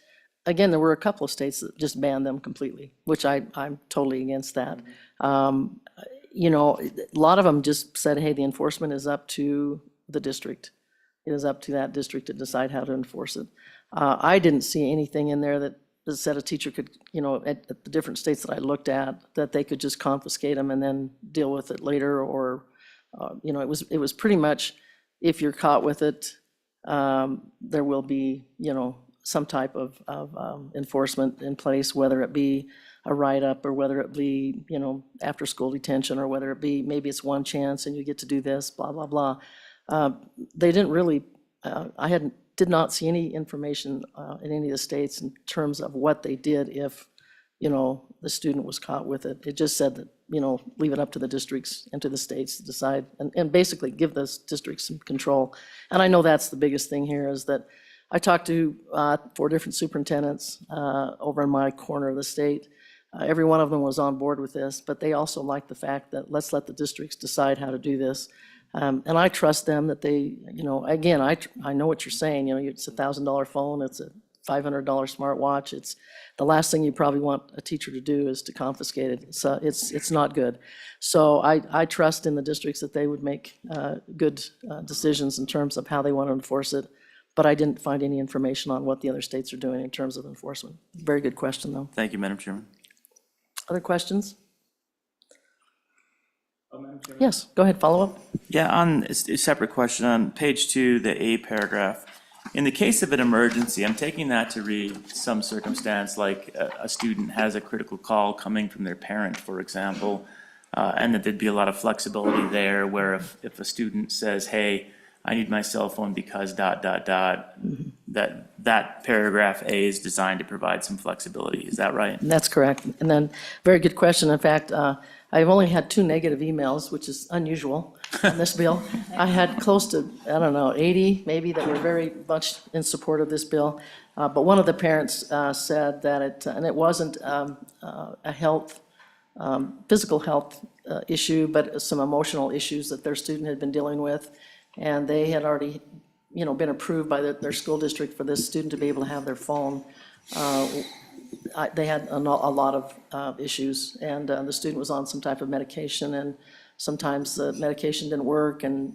again, there were a couple of states that just banned them completely, which I'm totally against that. You know, a lot of them just said, hey, the enforcement is up to the district. It is up to that district to decide how to enforce it. I didn't see anything in there that said a teacher could, you know, at the different states that I looked at, that they could just confiscate them and then deal with it later, or, you know, it was pretty much, if you're caught with it, there will be, you know, some type of enforcement in place, whether it be a write-up or whether it be, you know, after-school detention, or whether it be, maybe it's one chance and you get to do this, blah, blah, blah. They didn't really, did not see any information in any of the states in terms of what they did if, you know, the student was caught with it. It just said that, you know, leave it up to the districts and to the states to decide, and basically give those districts some control. And I know that's the biggest thing here, is that I talked to 4 different superintendents over in my corner of the state. Every one of them was on board with this, but they also like the fact that let's let the districts decide how to do this. And I trust them that they, you know, again, I know what you're saying, you know, it's a $1,000 phone, it's a $500 smartwatch. It's the last thing you probably want a teacher to do is to confiscate it. So it's not good. So I trust in the districts that they would make good decisions in terms of how they want to enforce it. But I didn't find any information on what the other states are doing in terms of enforcement. Very good question, though. Thank you, Madam Chairman. Other questions? Yes, go ahead, follow up. Yeah, on a separate question, on page 2, the A paragraph. In the case of an emergency, I'm taking that to read some circumstance like a student has a critical call coming from their parent, for example, and that there'd be a lot of flexibility there, where if a student says, hey, I need my cell phone because ... that paragraph A is designed to provide some flexibility. Is that right? That's correct. And then, very good question. In fact, I've only had 2 negative emails, which is unusual on this bill. I had close to, I don't know, 80 maybe that were very much in support of this bill. But one of the parents said that and it wasn't a health, physical health issue, but some emotional issues that their student had been dealing with. And they had already, you know, been approved by their school district for this student to be able to have their phone. They had a lot of issues, and the student was on some type of medication, and sometimes the medication didn't work, and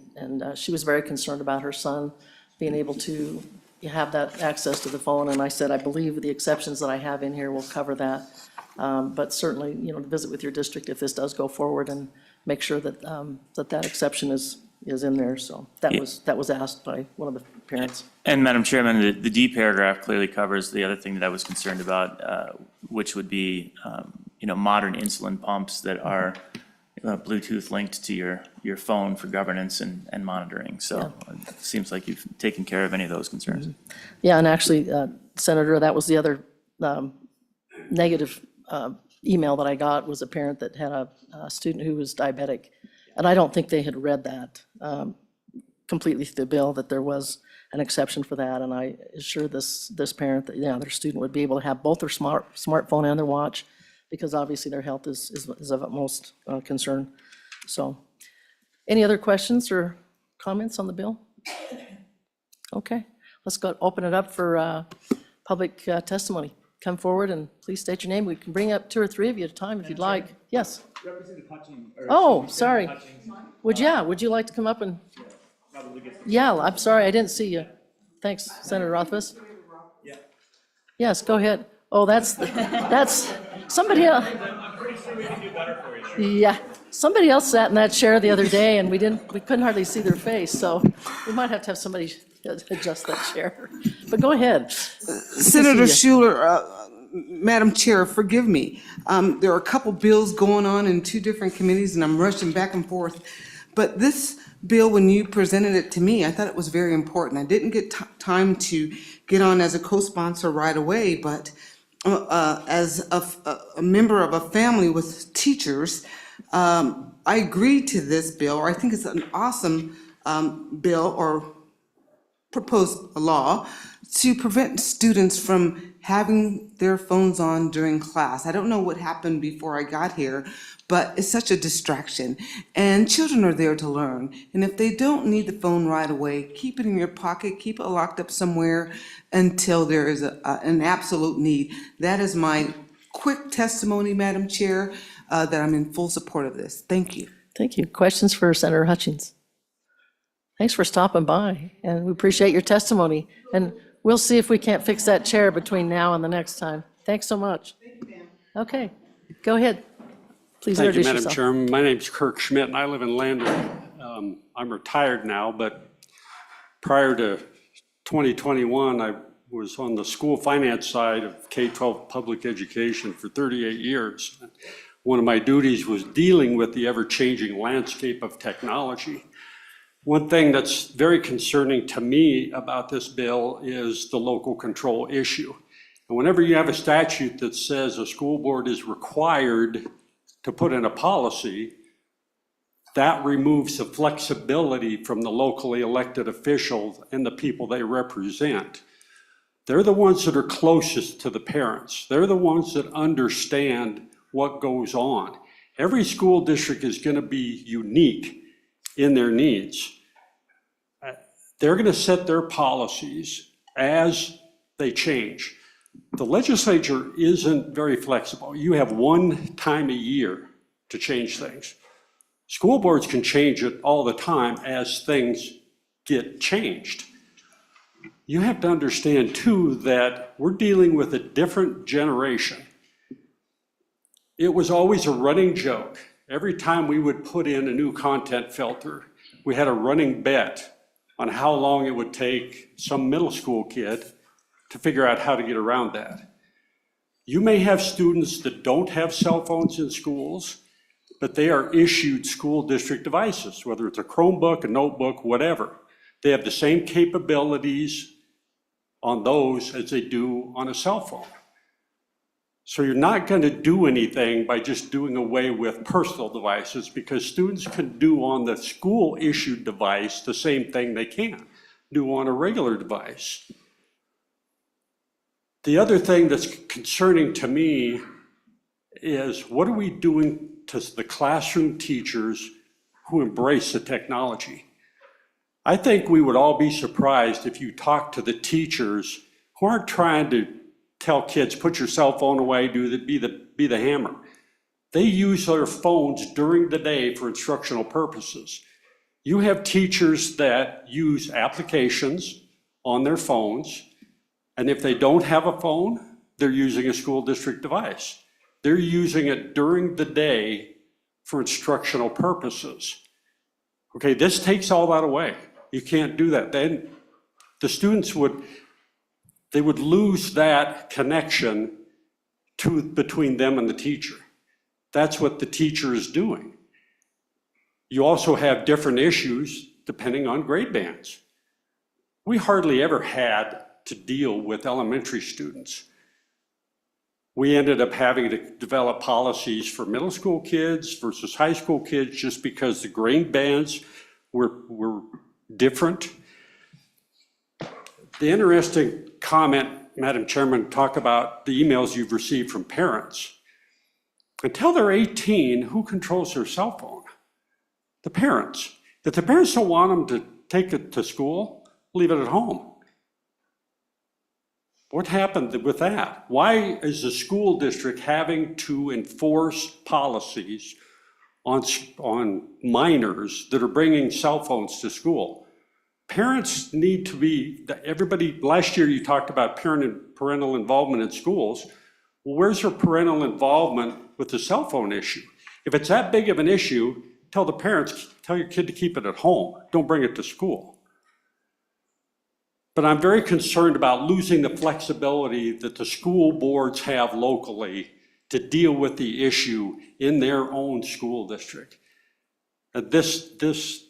she was very concerned about her son being able to have that access to the phone. And I said, I believe the exceptions that I have in here will cover that. But certainly, you know, visit with your district if this does go forward, and make sure that that exception is in there. So that was asked by one of the parents. And Madam Chairman, the D paragraph clearly covers the other thing that I was concerned about, which would be, you know, modern insulin pumps that are Bluetooth linked to your phone for governance and monitoring. So it seems like you've taken care of any of those concerns. Yeah, and actually, Senator, that was the other negative email that I got, was a parent that had a student who was diabetic. And I don't think they had read that completely through the bill, that there was an exception for that. And I assure this parent that, yeah, their student would be able to have both their smartphone and their watch, because obviously their health is of utmost concern. So, any other questions or comments on the bill? Okay, let's go open it up for public testimony. Come forward and please state your name. We can bring up 2 or 3 of you at a time if you'd like. Yes. Oh, sorry. Would you like to come up and? Yeah, I'm sorry, I didn't see you. Thanks, Senator Rothfuss. Yes, go ahead. Oh, that's somebody else. I'm pretty sure we can do better for you. Yeah, somebody else sat in that chair the other day and we couldn't hardly see their face, so we might have to have somebody adjust that chair. But go ahead. Senator Schuler, Madam Chair, forgive me. There are a couple bills going on in two different committees, and I'm rushing back and forth. But this bill, when you presented it to me, I thought it was very important. I didn't get time to get on as a co-sponsor right away, but as a member of a family with teachers, I agreed to this bill, or I think it's an awesome bill or proposed law to prevent students from having their phones on during class. I don't know what happened before I got here, but it's such a distraction. And children are there to learn. And if they don't need the phone right away, keep it in your pocket, keep it locked up somewhere until there is an absolute need. That is my quick testimony, Madam Chair, that I'm in full support of this. Thank you. Thank you. Questions for Senator Hutchins? Thanks for stopping by, and we appreciate your testimony. And we'll see if we can't fix that chair between now and the next time. Thanks so much. Okay, go ahead. Please Thank you, introduce Madam yourself. Chairman. My name's Kirk Schmidt, and I live in Lander. I'm retired now, but prior to 2021, I was on the school finance side of K-12 public education for 38 years. One of my duties was dealing with the ever-changing landscape of technology. One thing that's very concerning to me about this bill is the local control issue. And whenever you have a statute that says a school board is required to put in a policy, that removes the flexibility from the locally elected officials and the people they represent. They're the ones that are closest to the parents. They're the ones that understand what goes on. Every school district is going to be unique in their needs. They're going to set their policies as they change. The legislature isn't very flexible. You have one time a year to change things. School boards can change it all the time as things get changed. You have to understand too that we're dealing with a different generation. It was always a running joke. Every time we would put in a new content filter, we had a running bet on how long it would take some middle school kid to figure out how to get around that. You may have students that don't have cell phones in schools, but they are issued school district devices, whether it's a Chromebook, a notebook, whatever. They have the same capabilities on those as they do on a cell phone. So you're not going to do anything by just doing away with personal devices, because students can do on the school-issued device the same thing they can do on a regular device. The other thing that's concerning to me is, what are we doing to the classroom teachers who embrace the technology? I think we would all be surprised if you talk to the teachers who aren't trying to tell kids, put your cell phone away, be the hammer. They use their phones during the day for instructional purposes. You have teachers that use applications on their phones, and if they don't have a phone, they're using a school district device. They're using it during the day for instructional purposes. Okay, this takes all that away. You can't do that. Then the students would lose that connection between them and the teacher. That's what the teacher is doing. You also have different issues depending on grade bands. We hardly ever had to deal with elementary students. We ended up having to develop policies for middle school kids versus high school kids just because the grade bands were different. The interesting comment, Madam Chairman, talk about the emails you've received from parents. Until they're 18, who controls their cell phone? The parents. If the parents don't want them to take it to school, leave it at home. What happened with that? Why is the school district having to enforce policies on minors that are bringing cell phones to school? Parents need to be, everybody, last year you talked about parental involvement in schools. Well, where's your parental involvement with the cell phone issue? If it's that big of an issue, tell the parents, tell your kid to keep it at home. Don't bring it to school. But I'm very concerned about losing the flexibility that the school boards have locally to deal with the issue in their own school district. This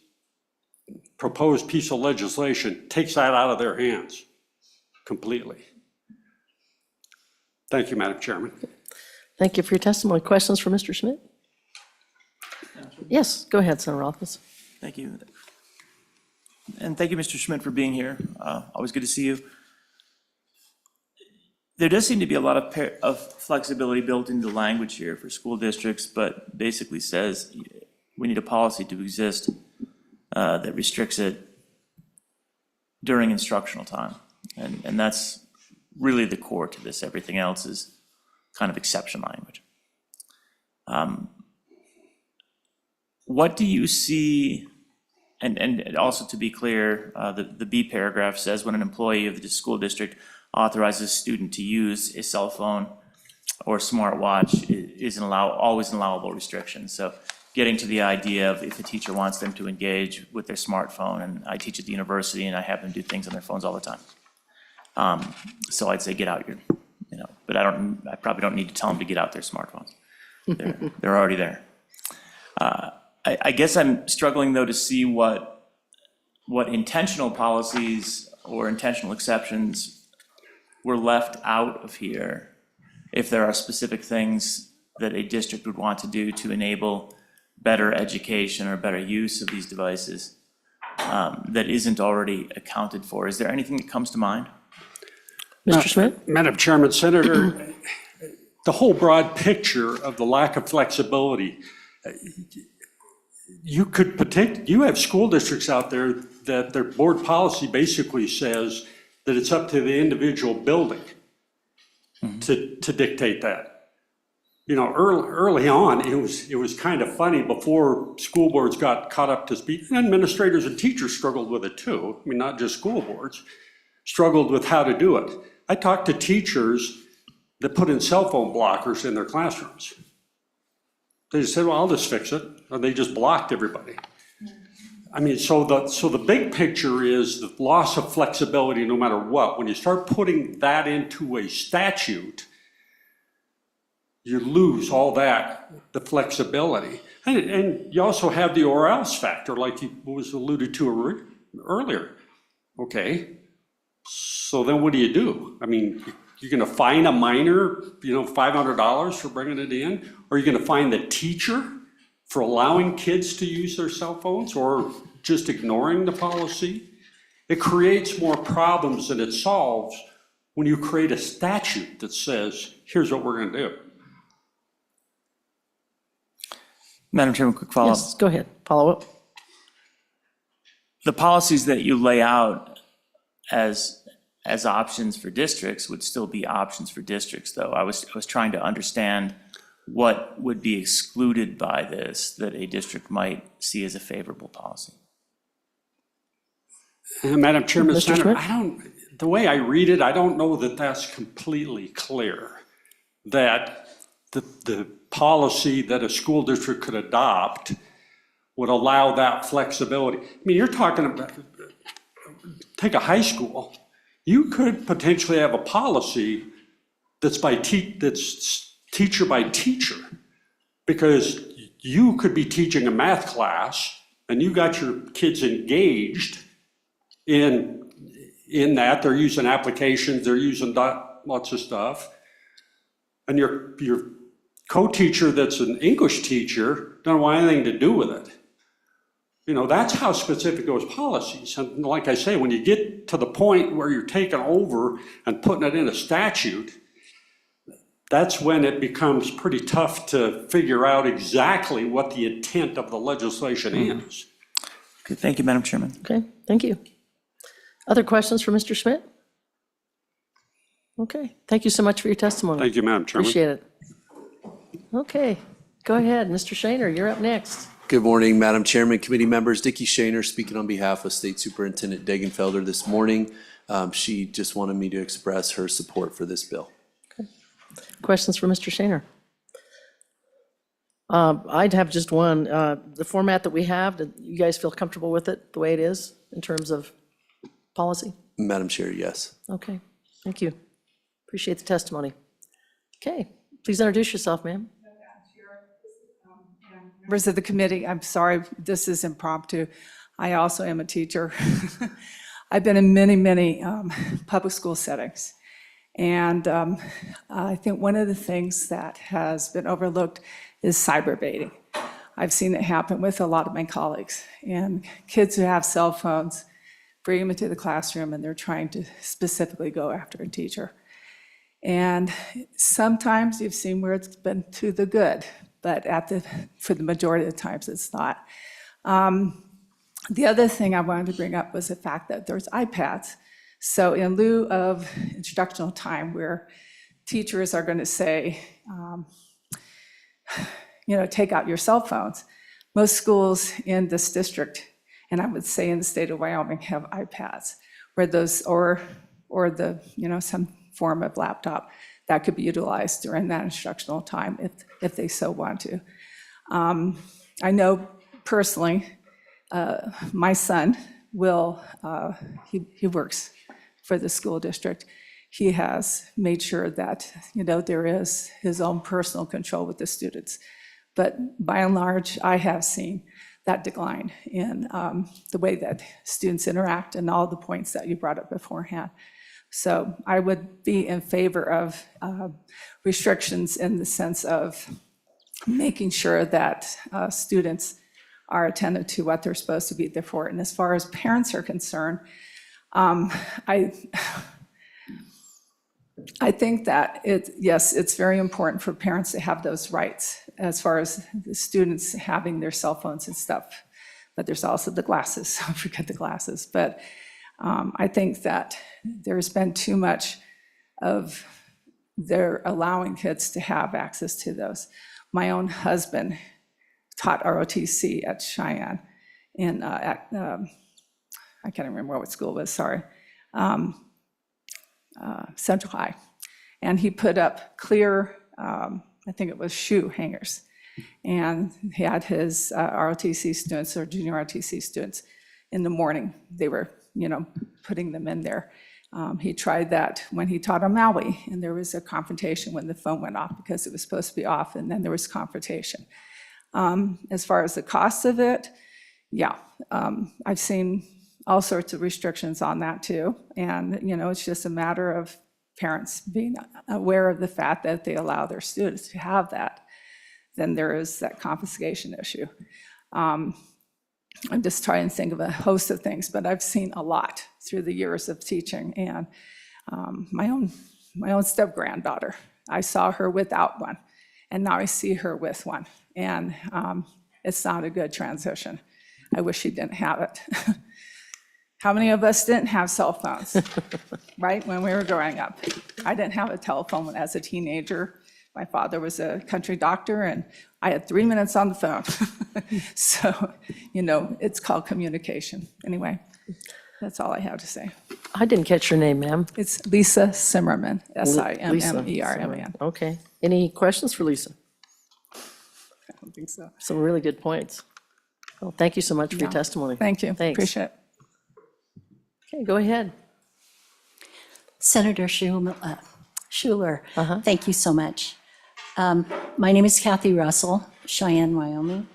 proposed piece of legislation takes that out of their hands completely. Thank you, Madam Chairman. Thank you for your testimony. Questions for Mr. Schmidt? Yes, go ahead, Senator Rothfuss. Thank you. And thank you, Mr. Schmidt, for being here. Always good to see you. There does seem to be a lot of flexibility built into the language here for school districts, but basically says we need a policy to exist that restricts it during instructional time. And that's really the core to this. Everything else is kind of exception language. What do you see, and also to be clear, the B paragraph says when an employee of the school district authorizes a student to use a cell phone or smartwatch is always an allowable restriction. So getting to the idea of if a teacher wants them to engage with their smartphone, and I teach at the university and I have them do things on their phones all the time. So I'd say get out your, but I probably don't need to tell them to get out their smartphones. They're already there. I guess I'm struggling though to see what intentional policies or intentional exceptions were left out of here if there are specific things that a district would want to do to enable better education or better use of these devices that isn't already accounted for. Is there anything that comes to mind? Mr. Schmidt? Madam Chairman, Senator, the whole broad picture of the lack of flexibility, you have school districts out there that their board policy basically says that it's up to the individual building to dictate that. Early on, it was kind of funny before school boards got caught up to speed, and administrators and teachers struggled with it too. I mean, not just school boards, struggled with how to do it. I talked to teachers that put in cell phone blockers in their classrooms. They just said, well, I'll just fix it. Or they just blocked everybody. I mean, so the big picture is the loss of flexibility no matter what. When you start putting that into a statute, you lose all that, the flexibility. And you also have the or else factor, like was alluded to earlier. Okay, so then what do? I mean, you're gonna fine a minor, $500 for bringing it in? Or are you gonna fine the teacher for allowing kids to use their cell phones or just ignoring the policy? It creates more problems than it solves when you create a statute that says, here's what we're gonna do. Madam Chairman, quick follow-up. Yes, go ahead. Follow up. The policies that you lay out as options for districts would still be options for districts, though. I was trying to understand what would be excluded by this that a district might see as a favorable policy. Madam Chairman, Mr. Senator, Schmidt? the way I read it, I don't know that that's completely clear. That the policy that a school district could adopt would allow that flexibility. I mean, you're talking about, take a high school. You could potentially have a policy that's teacher by teacher, because you could be teaching a math class and you got your kids engaged in that. They're using applications, they're using lots of stuff. And your co-teacher that's an English teacher don't want anything to do with it. That's how specific those policies. And like I say, when you get to the point where you're taking over and putting it in a statute, that's when it becomes pretty tough to figure out exactly what the intent of the legislation is. Okay, thank you, Madam Chairman. Okay, thank you. Other questions for Mr. Schmidt? Okay, thank you so much for your testimony. Thank you, Madam Chairman. Appreciate it. Okay, go ahead, Mr. Shaner, you're up next. Good morning, Madam Chairman, committee members. Dickie Shaner speaking on behalf of State Superintendent Degenfelder this morning. She just wanted me to express her support for this bill. Questions for Mr. Shaner? I'd have just one. The format that we have, do you guys feel comfortable with it, the way it is, in terms of policy? Madam Chair, yes. Okay, thank you. Appreciate the testimony. Okay, please introduce yourself, ma'am. Members of the committee, I'm sorry, this is impromptu. I also am a teacher. I've been in many, many public school settings. And I think one of the things that has been overlooked is cyberbaiting. I've seen it happen with a lot of my colleagues. And kids who have cell phones bring them into the classroom and they're trying to specifically go after a teacher. And sometimes you've seen where it's been to the good, but for the majority of the times it's not. The other thing I wanted to bring up was the fact that there's iPads. So in lieu of instructional time where teachers are going to say, take out your cell phones, most schools in this district, and I would say in the state of Wyoming, have iPads, where those, or the, some form of laptop that could be utilized during that instructional time if they so want to. I know personally, my son will, he works for the school district. He has made sure that, there is his own personal control with the students. But by and large, I have seen that decline in the way that students interact and all the points that you brought up beforehand. So I would be in favor of restrictions in the sense of making sure that students are attentive to what they're supposed to be there for. And as far as parents are concerned, I think that it's very important for parents to have those rights as far as the students having their cell phones and stuff. But there's also the glasses, don't forget the glasses. But I think that there's been too much of they're allowing kids to have access to those. My own husband taught ROTC at Cheyenne I can't remember what school it was, sorry, Central High. And he put up clear, I think it was shoe hangers. And he had his ROTC students or junior ROTC students in the morning. They were, putting them in there. He tried that when he taught on Maui, and there was a confrontation when the phone went off because it was supposed to be off, and then there was confrontation. As far as the cost of it, I've seen all sorts of restrictions on that too. And, it's just a matter of parents being aware of the fact that they allow their students to have that. Then there is that confiscation issue. I'm just trying to think of a host of things, but I've seen a lot through the years of teaching. And my own step-granddaughter, I saw her without one, and now I see her with one. And it's not a good transition. I wish she didn't have it. How many of us didn't have cell phones, right, when we were growing up? I didn't have a telephone as a teenager. My father was a country doctor, and I had 3 minutes on the phone. So, it's called communication. Anyway, that's all I have to say. I didn't catch your name, ma'am. It's Lisa Simmerman, Lisa Simmerman. Okay. Any questions for Lisa? I don't think so. Some really good points. Well, thank you so much for your testimony. Thank you. Thanks. Appreciate it. Okay, go ahead. Senator Schuler, thank you so much. My name is Kathy Russell, Cheyenne, Wyoming,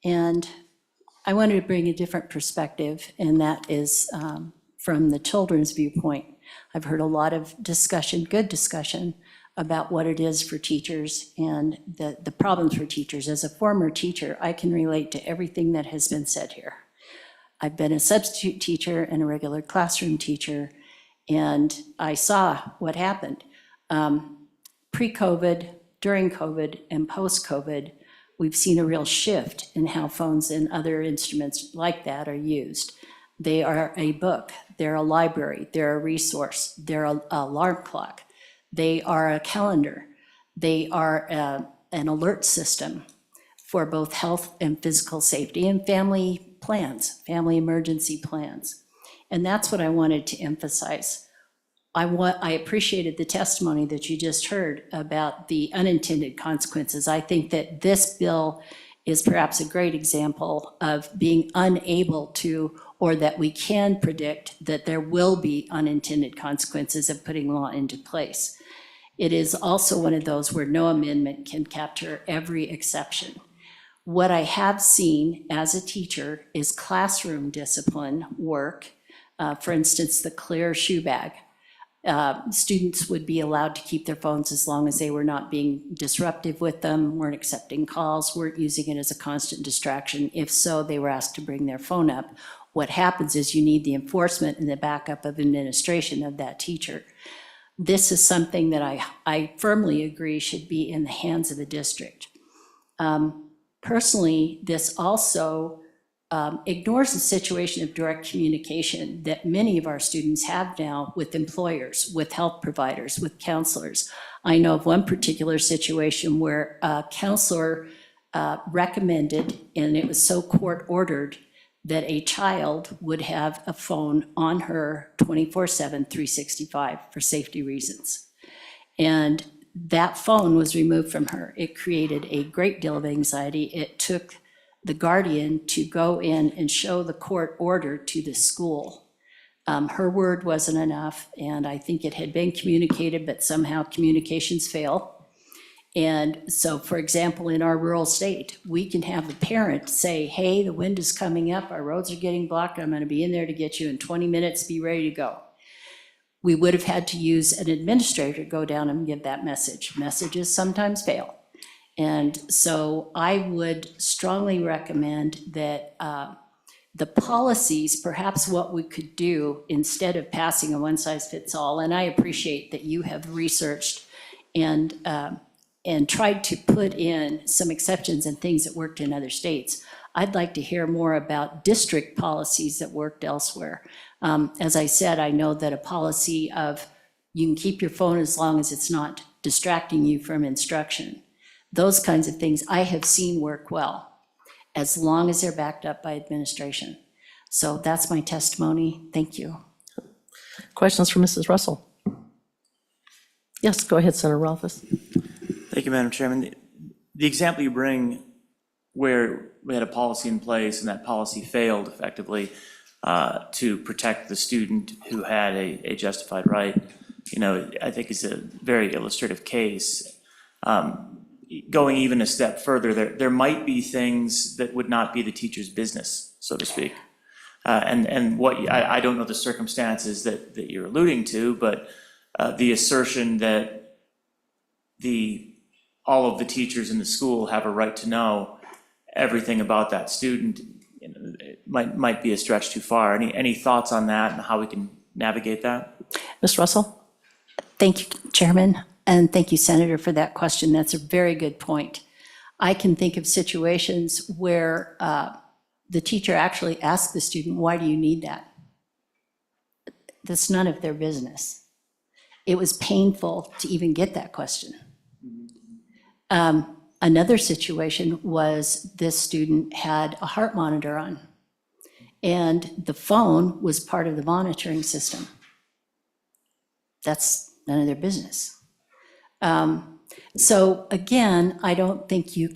and I wanted to bring a different perspective, and that is from the children's viewpoint. I've heard a lot of discussion, good discussion, about what it is for teachers and the problems for teachers. As a former teacher, I can relate to everything that has been said here. I've been a substitute teacher and a regular classroom teacher, and I saw what happened. Pre-COVID, during COVID, and post-COVID, we've seen a real shift in how phones and other instruments like that are used. They are a book, they're a library, they're a resource, they're an alarm clock, they are a calendar, they are an alert system for both health and physical safety and family plans, family emergency plans. And that's what I wanted to emphasize. I appreciated the testimony that you just heard about the unintended consequences. I think that this bill is perhaps a great example of being unable to, or that we can predict that there will be unintended consequences of putting law into place. It is also one of those where no amendment can capture every exception. What I have seen as a teacher is classroom discipline work. For instance, the clear shoe bag. Students would be allowed to keep their phones as long as they were not being disruptive with them, weren't accepting calls, weren't using it as a constant distraction. If so, they were asked to bring their phone up. What happens is you need the enforcement and the backup of administration of that teacher. This is something that I firmly agree should be in the hands of the district. Personally, this also ignores the situation of direct communication that many of our students have now with employers, with health providers, with counselors. I know of one particular situation where a counselor recommended, and it was so court-ordered, that a child would have a phone on her 24/7, 365 for safety reasons. And that phone was removed from her. It created a great deal of anxiety. It took the guardian to go in and show the court order to the school. Her word wasn't enough, and I think it had been communicated, but somehow communications fail. And so, for example, in our rural state, we can have a parent say, hey, the wind is coming up, our roads are getting blocked, I'm gonna be in there to get you in 20 minutes, be ready to go. We would have had to use an administrator to go down and give that message. Messages sometimes fail. And so I would strongly recommend that the policies, perhaps what we could do instead of passing a one-size-fits-all, and I appreciate that you have researched and tried to put in some exceptions and things that worked in other states. I'd like to hear more about district policies that worked elsewhere. As I said, I know that a policy of you can keep your phone as long as it's not distracting you from instruction. Those kinds of things I have seen work well, as long as they're backed up by administration. So that's my testimony. Thank you. Questions for Mrs. Russell? Yes, go ahead, Senator Rolfes. Thank you, Madam Chairman. The example you bring where we had a policy in place and that policy failed effectively to protect the student who had a justified right, I think is a very illustrative case. Going even a step further, there might be things that would not be the teacher's business, so to speak. And what I don't know the circumstances that you're alluding to, but the assertion that all of the teachers in the school have a right to know everything about that student, it might be a stretch too far. Any thoughts on that and how we can navigate that? Ms. Russell? Thank you, Chairman, and thank you, Senator, for that question. That's a very good point. I can think of situations where the teacher actually asked the student, why do you need that? That's none of their business. It was painful to even get that question. Another situation was this student had a heart monitor on, and the phone was part of the monitoring system. That's none of their business. So again, I don't think you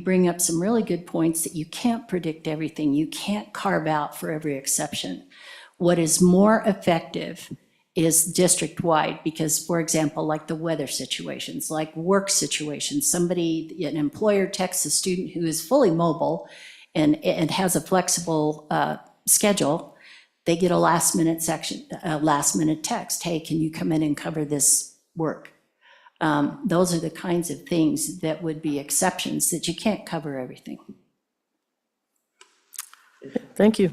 bring up some really good points that you can't predict everything. You can't carve out for every exception. What is more effective is district-wide, because, for example, like the weather situations, like work situations, an employer texts a student who is fully mobile and has a flexible schedule, they get a last-minute text, hey, can you come in and cover this work? Those are the kinds of things that would be exceptions, that you can't cover everything. Thank you.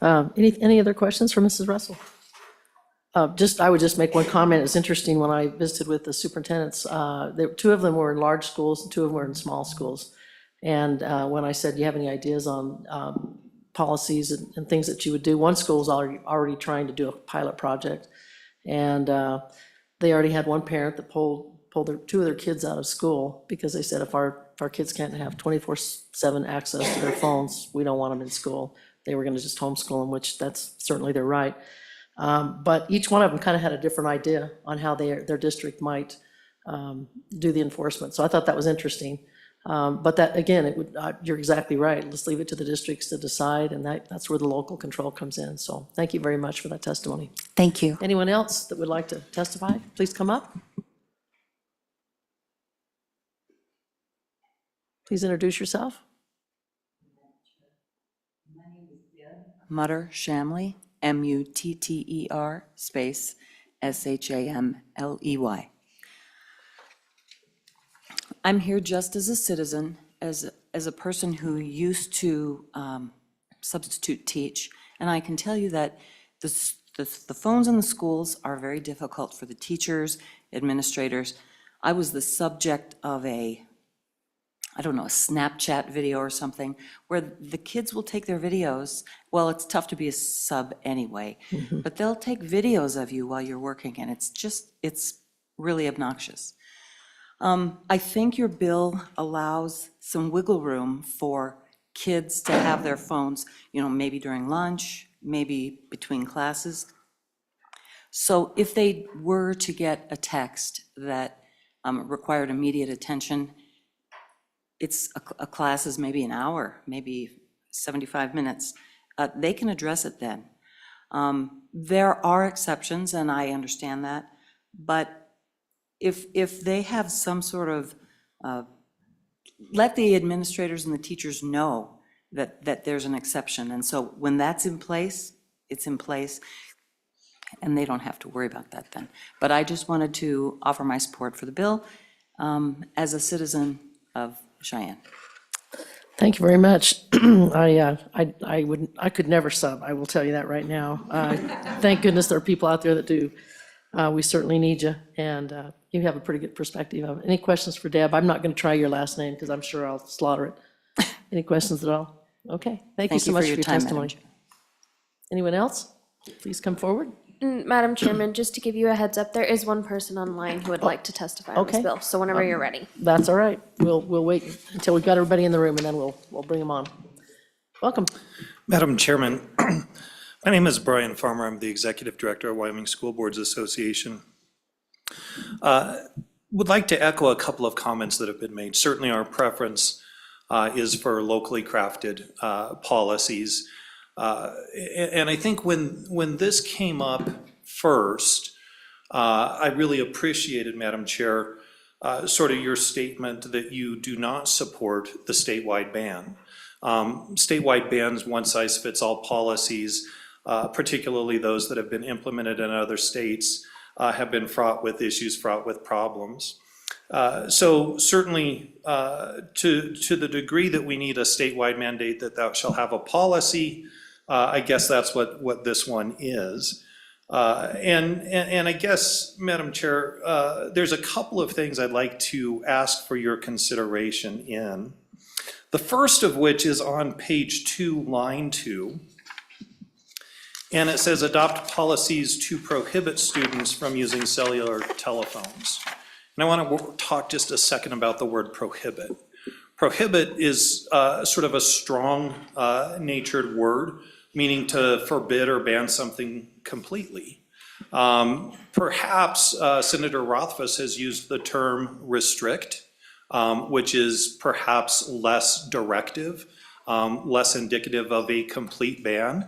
Any other questions for Mrs. Russell? I would just make one comment. It was interesting when I visited with the superintendents, two of them were in large schools and two of them were in small schools. And when I said, do you have any ideas on policies and things that you would do? One school is already trying to do a pilot project. And they already had one parent that pulled two of their kids out of school because they said if our kids can't have 24/7 access to their phones, we don't want them in school. They were gonna just homeschool them, which that's certainly their right. But each one of them kind of had a different idea on how their district might do the enforcement. So I thought that was interesting. But that, again, it would, you're exactly right. Let's leave it to the districts to decide, and that's where the local control comes in. So thank you very much for that testimony. Thank you. Anyone else that would like to testify, please come up. Please introduce yourself. Mutter Shamley, M-U-T-T-E-R, space, S-H-A-M-L-E-Y. I'm here just as a citizen, as a person who used to substitute teach, and I can tell you that the phones in the schools are very difficult for the teachers, administrators. I was the subject of a Snapchat video or something, where the kids will take their videos. Well, it's tough to be a sub anyway, but they'll take videos of you while you're working, and it's really obnoxious. I think your bill allows some wiggle room for kids to have their phones, maybe during lunch, maybe between classes. So if they were to get a text that required immediate attention, it's a class is maybe an hour, maybe 75 minutes, they can address it then. There are exceptions, and I understand that, but if they have some sort of, let the administrators and the teachers know that there's an exception, and so when that's in place, it's in place, and they don't have to worry about that then. But I just wanted to offer my support for the bill as a citizen of Cheyenne. Thank you very much. I could never sub, I will tell you that right now. Thank goodness there are people out there that do. We certainly need you, and you have a pretty good perspective of it. Any questions for Deb? I'm not going to try your last name because I'm sure I'll slaughter it. Any questions at all? Okay, thank you so much for your time, testimony. Madam Chair. Anyone else? Please come forward. Madam Chairman, just to give you a heads up, there is one person online who would like to testify on this okay. bill, so whenever you're ready. That's all right. We'll wait until we've got everybody in the room, and then we'll bring them on. Welcome. Madam Chairman, my name is Brian Farmer. I'm the Executive Director of Wyoming School Boards Association. Would like to echo a couple of comments that have been made. Certainly our preference is for locally crafted policies. And I think when this came up first, I really appreciated, Madam Chair, sort of your statement that you do not support the statewide ban. Statewide bans, one-size-fits-all policies, particularly those that have been implemented in other states, have been fraught with issues, fraught with problems. So certainly, to the degree that we need a statewide mandate that thou shalt have a policy, I guess that's what this one is. And I guess, Madam Chair, there's a couple of things I'd like to ask for your consideration in. The first of which is on page 2, line 2. And it says, adopt policies to prohibit students from using cellular telephones. And I want to talk just a second about the word prohibit. Prohibit is sort of a strong natured word, meaning to forbid or ban something completely. Perhaps Senator Rothfuss has used the term restrict, which is perhaps less directive, less indicative of a complete ban.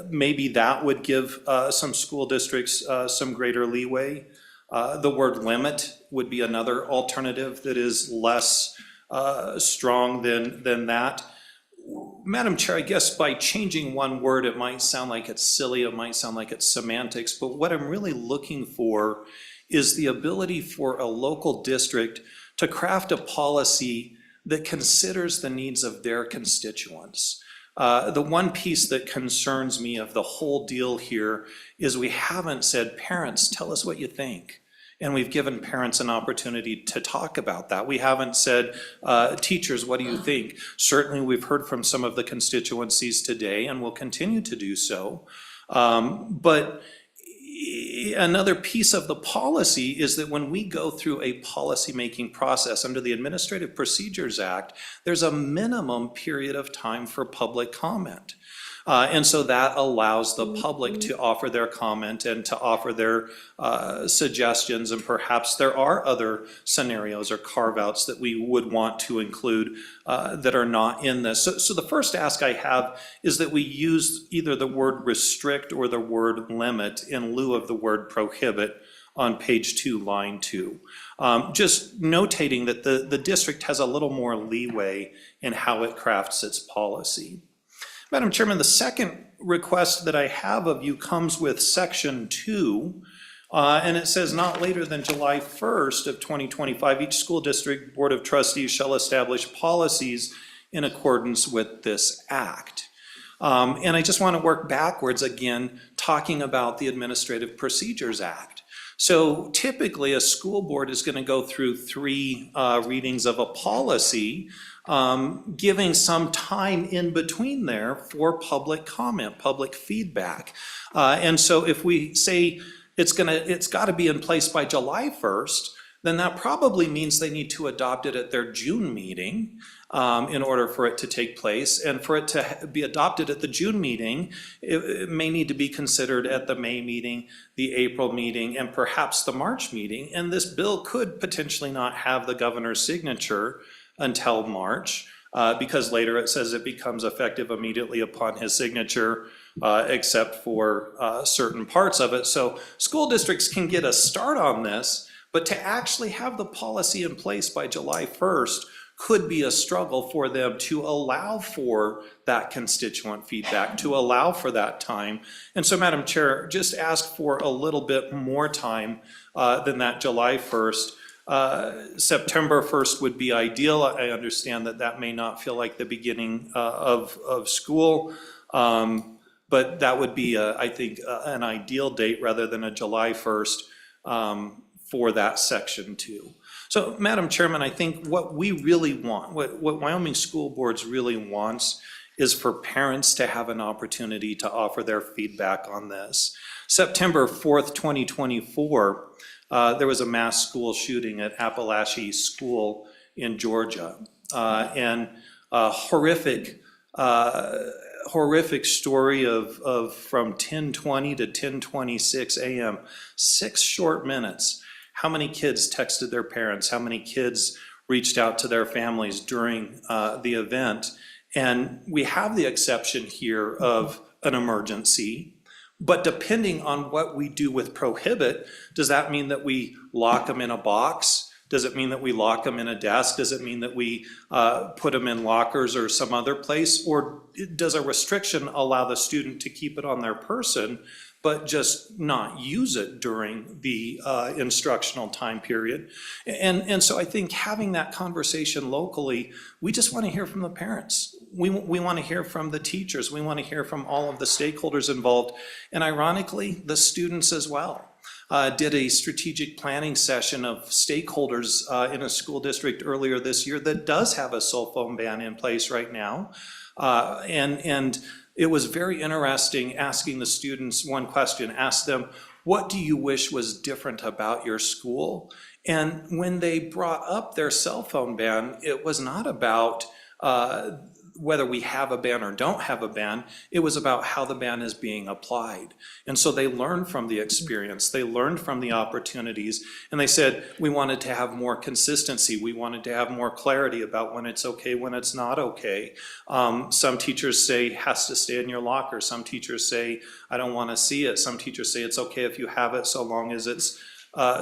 Maybe that would give some school districts some greater leeway. The word limit would be another alternative that is less strong than that. Madam Chair, I guess by changing one word, it might sound like it's silly, it might sound like it's semantics, but what I'm really looking for is the ability for a local district to craft a policy that considers the needs of their constituents. The one piece that concerns me of the whole deal here is we haven't said, parents, tell us what you think. And we've given parents an opportunity to talk about that. We haven't said, teachers, what do you think? Certainly we've heard from some of the constituencies today and will continue to do so. But another piece of the policy is that when we go through a policymaking process under the Administrative Procedures Act, there's a minimum period of time for public comment. And so that allows the public to offer their comment and to offer their suggestions, and perhaps there are other scenarios or carve-outs that we would want to include that are not in this. So the first ask I have is that we use either the word restrict or the word limit in lieu of the word prohibit on page 2, line 2. Just notating that the district has a little more leeway in how it crafts its policy. Madam Chairman, the second request that I have of you comes with section 2, and it says not later than July 1st of 2025, each school district board of trustees shall establish policies in accordance with this act. And I just want to work backwards again, talking about the Administrative Procedures Act. So typically, a school board is going to go through 3 readings of a policy, giving some time in between there for public comment, public feedback. And so if we say it's got to be in place by July 1st, then that probably means they need to adopt it at their June meeting in order for it to take place. And for it to be adopted at the June meeting, it may need to be considered at the May meeting, the April meeting, and perhaps the March meeting. And this bill could potentially not have the governor's signature until March, because later it says it becomes effective immediately upon his signature, except for certain parts of it. So school districts can get a start on this, but to actually have the policy in place by July 1st could be a struggle for them to allow for that constituent feedback, to allow for that time. And so, Madam Chair, just ask for a little bit more time than that July 1st. September 1st would be ideal. I understand that that may not feel like the beginning of school, but that would be, I think, an ideal date rather than a July 1st for that section 2. So, Madam Chairman, I think what we really want, what Wyoming School Boards really wants, is for parents to have an opportunity to offer their feedback on this. September 4th, 2024, there was a mass school shooting at Appalachia School in Georgia. And a horrific story of from 10:20 to 10:26 a.m., 6 short minutes. How many kids texted their parents? How many kids reached out to their families during the event? And we have the exception here of an emergency. But depending on what we do with prohibit, does that mean that we lock them in a box? Does it mean that we lock them in a desk? Does it mean that we put them in lockers or some other place? Or does a restriction allow the student to keep it on their person, but just not use it during the instructional time period? And so I think having that conversation locally, we just want to hear from the parents. We want to hear from the teachers. We want to hear from all of the stakeholders involved. And ironically, the students as well. Did a strategic planning session of stakeholders in a school district earlier this year that does have a cell phone ban in place right now. And it was very interesting asking the students one question, ask them, what do you wish was different about your school? And when they brought up their cell phone ban, it was not about whether we have a ban or don't have a ban, it was about how the ban is being applied. And so they learned from the experience, they learned from the opportunities, and they said, we wanted to have more consistency, we wanted to have more clarity about when it's okay, when it's not okay. Some teachers say it has to stay in your locker, some teachers say, I don't want to see it, some teachers say it's okay if you have it so long as it's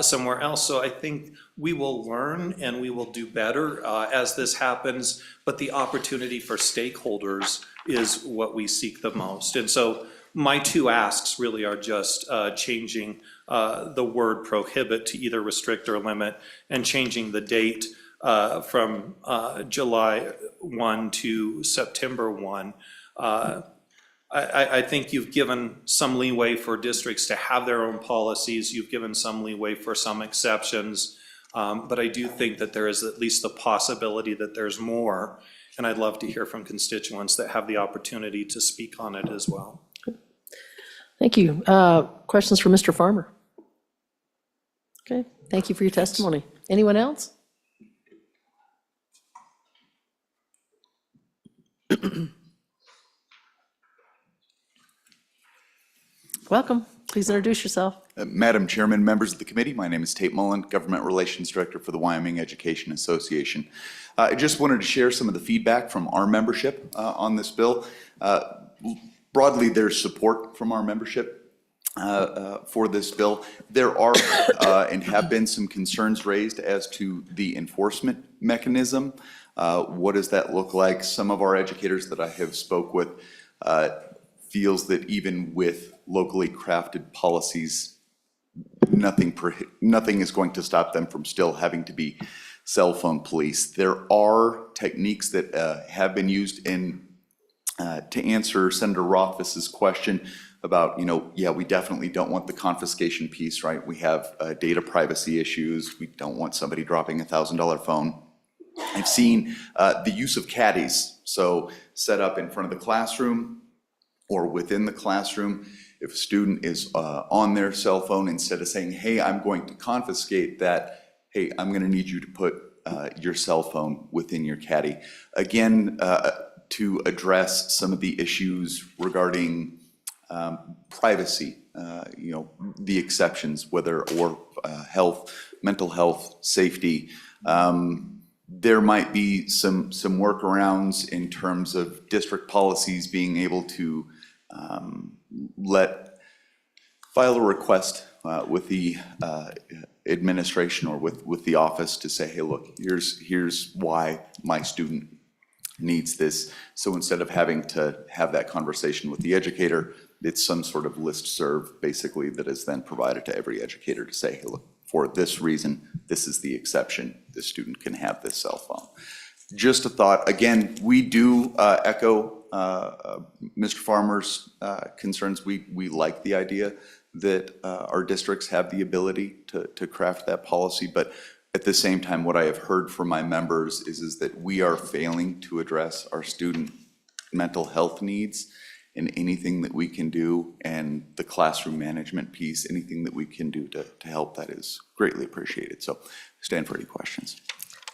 somewhere else. So I think we will learn and we will do better as this happens, but the opportunity for stakeholders is what we seek the most. And so my 2 asks really are just changing the word prohibit to either restrict or limit, and changing the date from July 1 to September 1. I think you've given some leeway for districts to have their own policies. You've given some leeway for some exceptions. But I do think that there is at least the possibility that there's more. And I'd love to hear from constituents that have the opportunity to speak on it as well. Thank you. Questions for Mr. Farmer? Okay, thank you for your testimony. Anyone else? Welcome. Please introduce yourself. Madam Chairman, members of the committee, my name is Tate Mullen, Government Relations Director for the Wyoming Education Association. I just wanted to share some of the feedback from our membership on this bill. Broadly, there's support from our membership for this bill. There are and have been some concerns raised as to the enforcement mechanism. What does that look like? Some of our educators that I have spoke with feels that even with locally crafted policies, nothing is going to stop them from still having to be cell phone police. There are techniques that have been used in to answer Senator Rothfuss's question about, yeah, we definitely don't want the confiscation piece, right? We have data privacy issues. We don't want somebody dropping a $1,000 phone. I've seen the use of caddies, so set up in front of the classroom or within the classroom. If a student is on their cell phone, instead of saying, hey, I'm going to confiscate that, hey, I'm going to need you to put your cell phone within your caddy. Again, to address some of the issues regarding privacy, the exceptions, health, mental health, safety. There might be some workarounds in terms of district policies being able to file a request with the administration or with the office to say, hey, look, here's why my student needs this. So instead of having to have that conversation with the educator, it's some sort of listserv basically that is then provided to every educator to say, hey, look, for this reason, this is the exception. The student can have this cell phone. Just a thought. Again, we do echo Mr. Farmer's concerns. We like the idea that our districts have the ability to craft that policy, but at the same time, what I have heard from my members is that we are failing to address our student mental health needs, and anything that we can do, and the classroom management piece, anything that we can do to help that is greatly appreciated. So stand for any questions.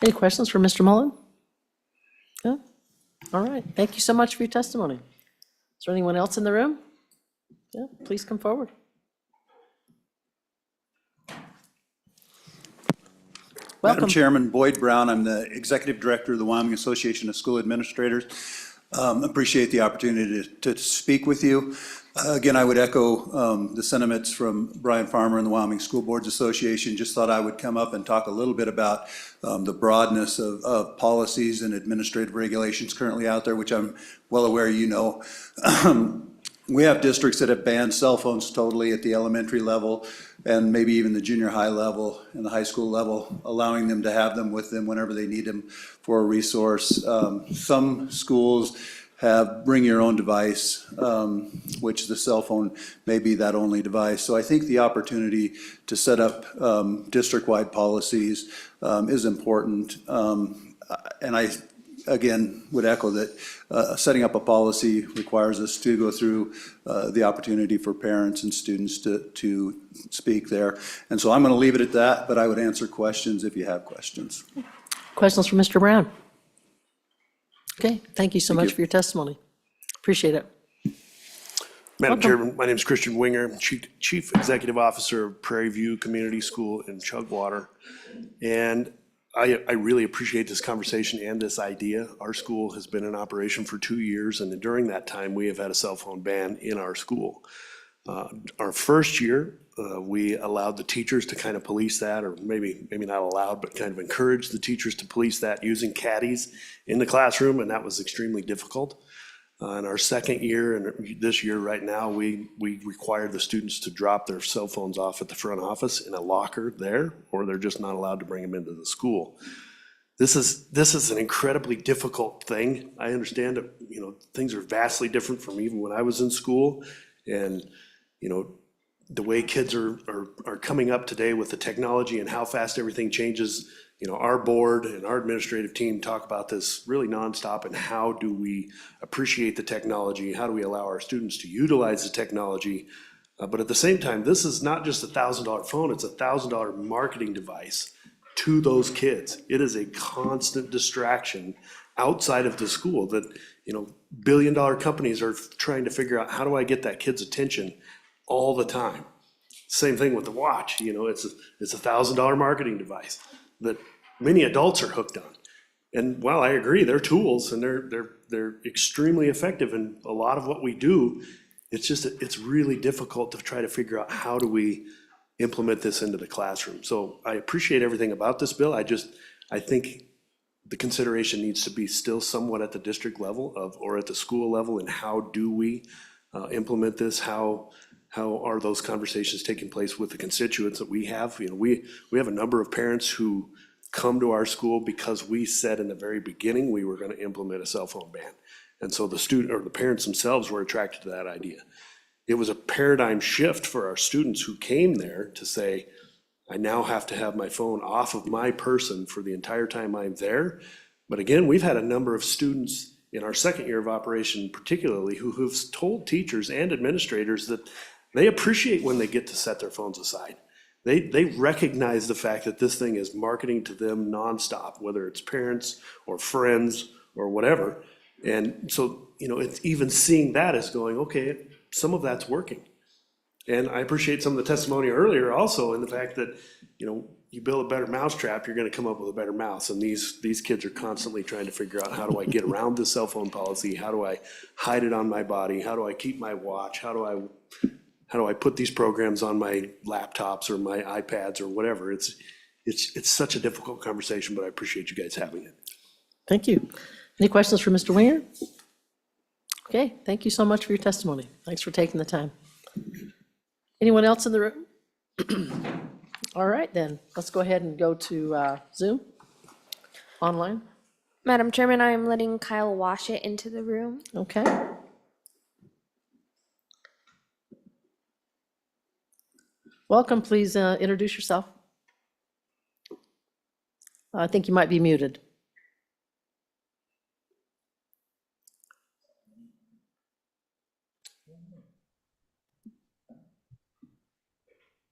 Any questions for Mr. Mullen? No? All right. Thank you so much for your testimony. Is there anyone else in the room? Yeah, please come forward. Welcome. Madam Chairman, Boyd Brown, I'm the Executive Director of the Wyoming Association of School Administrators. Appreciate the opportunity to speak with you. Again, I would echo the sentiments from Brian Farmer and the Wyoming School Boards Association. Just thought I would come up and talk a little bit about the broadness of policies and administrative regulations currently out there, which I'm well aware you know. We have districts that have banned cell phones totally at the elementary level and maybe even the junior high level and the high school level, allowing them to have them with them whenever they need them for a resource. Some schools have bring your own device, which the cell phone may be that only device. So I think the opportunity to set up district-wide policies is important. And I, again, would echo that setting up a policy requires us to go through the opportunity for parents and students to speak there. And so I'm going to leave it at that, but I would answer questions if you have questions. Questions for Mr. Brown? Okay, thank you so much for your testimony. Appreciate it. Madam Chairman, my name is Christian Winger, Chief Executive Officer of Prairie View Community School in Chugwater. And I really appreciate this conversation and this idea. Our school has been in operation for 2 years, and during that time, we have had a cell phone ban in our school. Our first year, we allowed the teachers to kind of police that, or maybe not allowed, but kind of encouraged the teachers to police that using caddies in the classroom, and that was extremely difficult. In our second year, and this year right now, we required the students to drop their cell phones off at the front office in a locker there, or they're just not allowed to bring them into the school. This is an incredibly difficult thing. I understand that, things are vastly different from even when I was in school, and the way kids are coming up today with the technology and how fast everything changes. Our board and our administrative team talk about this really nonstop, and how do we appreciate the technology? How do we allow our students to utilize the technology? But at the same time, this is not just a $1,000 phone, it's a $1,000 marketing device to those kids. It is a constant distraction outside of the school that, billion-dollar companies are trying to figure out, how do I get that kid's attention all the time. Same thing with the watch, you know, it's a $1,000 marketing device that many adults are hooked on. And while I agree, they're tools and they're extremely effective in a lot of what we do, it's really difficult to try to figure out how do we implement this into the classroom. So I appreciate everything about this bill. I think the consideration needs to be still somewhat at the district level or at the school level, and how do we implement this? How are those conversations taking place with the constituents that we have? You know, we have a number of parents who come to our school because we said in the very beginning we were going to implement a cell phone ban. And so the student or the parents themselves were attracted to that idea. It was a paradigm shift for our students who came there to say, I now have to have my phone off of my person for the entire time I'm there. But again, we've had a number of students in our second year of operation particularly who've told teachers and administrators that they appreciate when they get to set their phones aside. They recognize the fact that this thing is marketing to them nonstop, whether it's parents or friends or whatever. And so, you know, it's even seeing that as going, okay, some of that's working. And I appreciate some of the testimony earlier also in the fact that, you know, you build a better mousetrap, you're gonna come up with a better mouse. And these kids are constantly trying to figure out, how do I get around this cell phone policy? How do I hide it on my body? How do I keep my watch? How do I put these programs on my laptops or my iPads or whatever? It's such a difficult conversation, but I appreciate you guys having it. Thank you. Any questions for Mr. Winger? Okay, thank you so much for your testimony. Thanks for taking the time. Anyone else in the room? All right, then, let's go ahead and go to Zoom, online. Madam Chairman, I am letting Kyle Washit into the room. Okay. Welcome, please introduce yourself. I think you might be muted.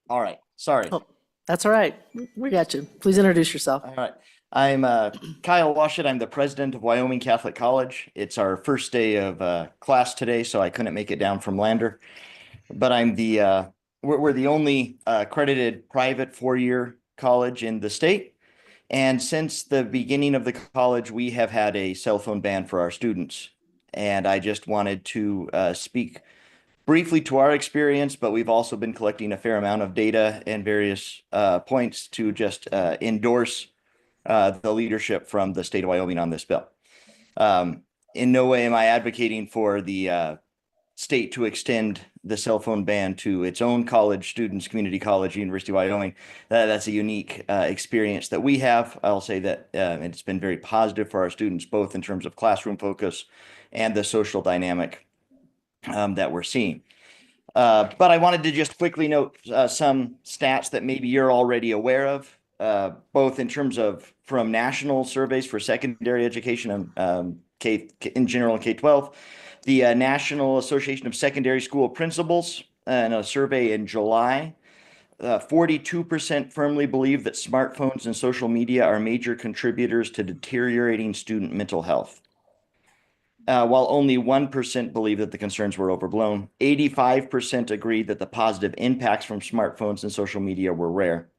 All right, sorry. Oh, that's all right. We got you. Please introduce yourself. All right. I'm Kyle Washit. I'm the president of Wyoming Catholic College. It's our first day of class today, so I couldn't make it down from Lander. But I'm we're the only accredited private four-year college in the state. And since the beginning of the college, we have had a cell phone ban for our students. And I just wanted to speak briefly to our experience, but we've also been collecting a fair amount of data and various points to just endorse the leadership from the state of Wyoming on this bill. In no way am I advocating for the state to extend the cell phone ban to its own college students, community college, University of Wyoming. That's a unique experience that we have. I'll say that it's been very positive for our students, both in terms of classroom focus and the social dynamic that we're seeing. But I wanted to just quickly note some stats that maybe you're already aware of, both in terms of from national surveys for secondary education and in general and K-12, the National Association of Secondary School Principals, in a survey in July, 42% firmly believe that smartphones and social media are major contributors to deteriorating student mental health. While only 1% believe that the concerns were overblown, 85% agreed that the positive impacts from smartphones and social media were rare.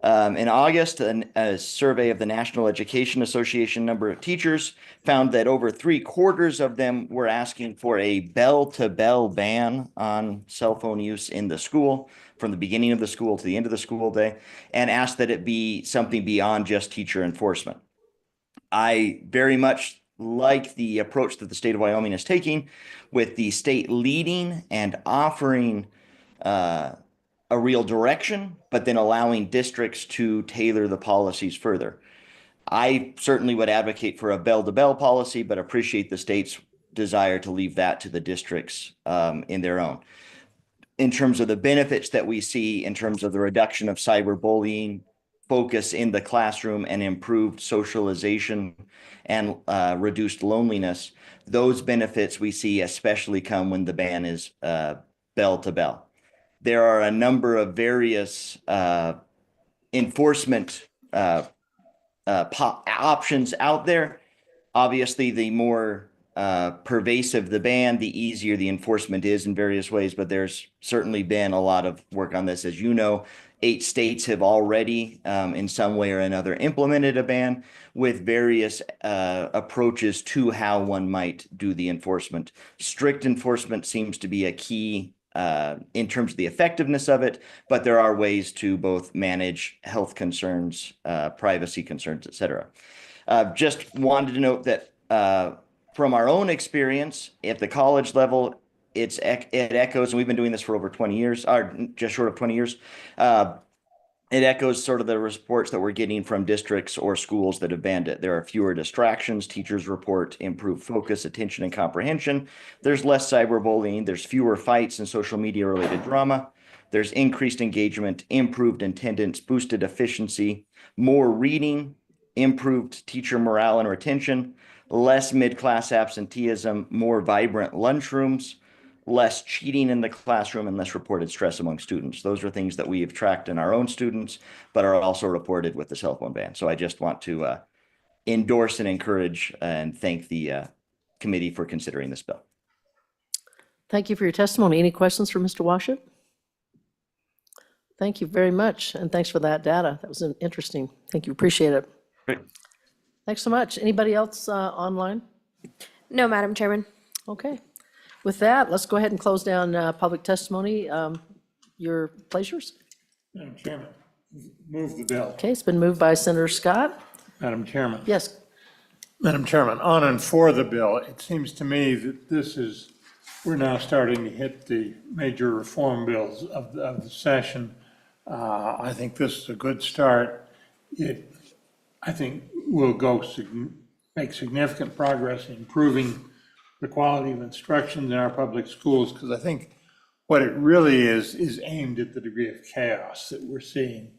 In August, a survey of the National Education Association number of teachers found that over 3/4 of them were asking for a bell-to-bell ban on cell phone use in the school, from the beginning of the school to the end of the school day, and asked that it be something beyond just teacher enforcement. I very much like the approach that the state of Wyoming is taking, with the state leading and offering a real direction, but then allowing districts to tailor the policies further. I certainly would advocate for a bell-to-bell policy, but appreciate the state's desire to leave that to the districts in their own. In terms of the benefits that we see, in terms of the reduction of cyberbullying, focus in the classroom, and improved socialization and reduced loneliness, those benefits we see especially come when the ban is bell to bell. There are a number of various enforcement options out there. Obviously, the more pervasive the ban, the easier the enforcement is in various ways. But there's certainly been a lot of work on this. As you know, 8 states have already, in some way or another, implemented a ban with various approaches to how one might do the enforcement. Strict enforcement seems to be a key in terms of the effectiveness of it, but there are ways to both manage health concerns, privacy concerns, et cetera. Just wanted to note that from our own experience at the college level, it echoes, and we've been doing this for over 20 years, or just short of 20 years. It echoes sort of the reports that we're getting from districts or schools that have banned it. There are fewer distractions. Teachers report improved focus, attention, and comprehension. There's less cyberbullying. There's fewer fights and social media related drama. There's increased engagement, improved attendance, boosted efficiency, more reading, improved teacher morale and retention, less mid-class absenteeism, more vibrant lunchrooms, less cheating in the classroom, and less reported stress among students. Those are things that we have tracked in our own students, but are also reported with the cell phone ban. So I just want to endorse and encourage and thank the committee for considering this bill. Thank you for your testimony. Any questions for Mr. Washut? Thank you very much, and thanks for that data. That was interesting. Thank you, appreciate it. Great. Thanks so much. Anybody else online? No, Madam Chairman. Okay. With that, let's go ahead and close down public testimony. Your pleasures? Madam Chairman, move the bill. Okay, it's been moved by Senator Scott. Madam Chairman. Yes. Madam Chairman, on and for the bill, it seems to me that we're now starting to hit the major reform bills of the session. I think this is a good start. It, I think, will make significant progress in improving the quality of instruction in our public schools, because I think what it really is aimed at the degree of chaos that we're seeing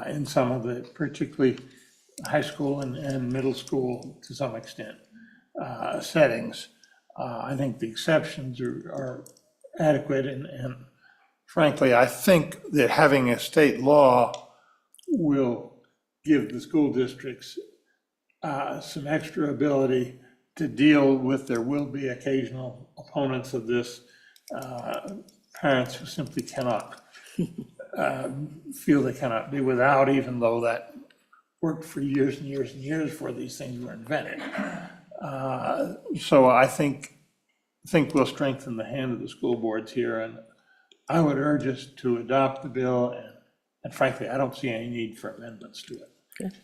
in some of the, particularly high school and middle school to some extent, settings. I think the exceptions are adequate, and frankly, I think that having a state law will give the school districts some extra ability to deal with. There will be occasional opponents of this, parents who simply cannot feel they cannot be without, even though that worked for years and years and years before these things were invented. So I think we'll strengthen the hand of the school boards here, and I would urge us to adopt the bill, and frankly, I don't see any need for amendments to it. Okay.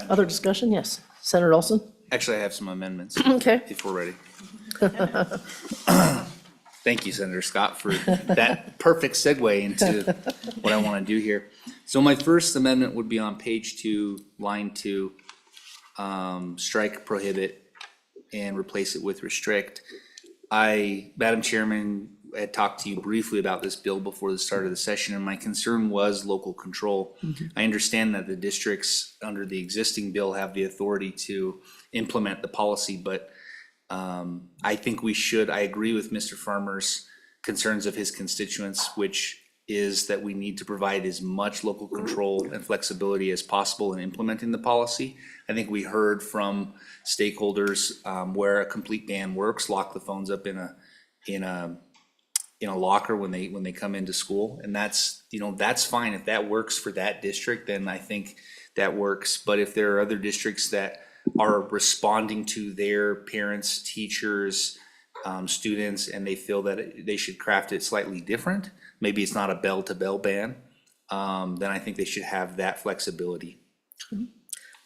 Other discussion? Yes. Senator Olson? Actually, I have some amendments. Okay. If we're ready. Thank you, Senator Scott, for that perfect segue into what I want to do here. So my first amendment would be on page 2, line 2, strike prohibit and replace it with restrict. Madam Chairman, had talked to you briefly about this bill before the start of the session, and my concern was local control. I understand that the districts under the existing bill have the authority to implement the policy, but I think I agree with Mr. Farmer's concerns of his constituents, which is that we need to provide as much local control and flexibility as possible in implementing the policy. I think we heard from stakeholders where a complete ban works, lock the phones up in a locker when they come into school, and that's fine. If that works for that district, then I think that works. But if there are other districts that are responding to their parents, teachers, students, and they feel that they should craft it slightly different, maybe it's not a bell-to-bell ban, then I think they should have that flexibility.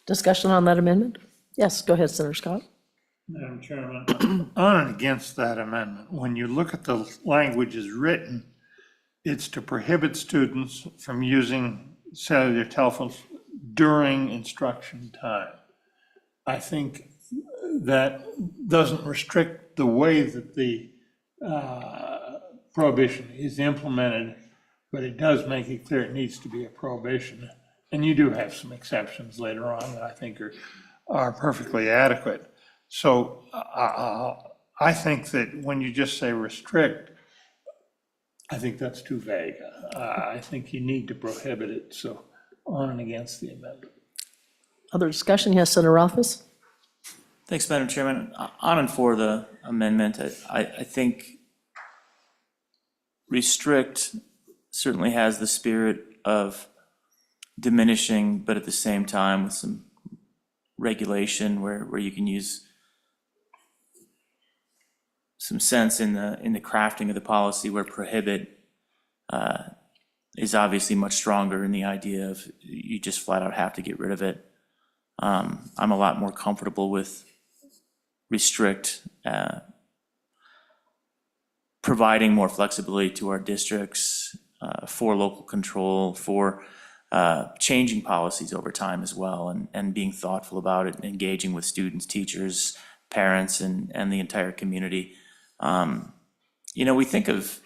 Discussion on that amendment? Yes, go ahead, Senator Scott. Madam Chairman, on and against that amendment, when you look at the language as written, it's to prohibit students from using cellular telephones during instruction time. I think that doesn't restrict the way that the prohibition is implemented, but it does make it clear it needs to be a prohibition. And you do have some exceptions later on that I think are perfectly adequate. So I think that when you just say restrict, I think that's too vague. I think you need to prohibit it, so on and against the amendment. Other discussion? Yes, Senator Rothfuss? Thanks, Madam Chairman. On and for the amendment, I think restrict certainly has the spirit of diminishing, but at the same time with some regulation where you can use some sense in the crafting of the policy, where prohibit is obviously much stronger in the idea of you just flat out have to get rid of it. I'm a lot more comfortable with restrict, providing more flexibility to our districts for local control, for changing policies over time as well, and being thoughtful about it, and engaging with students, teachers, parents, and the entire community. You know, we think of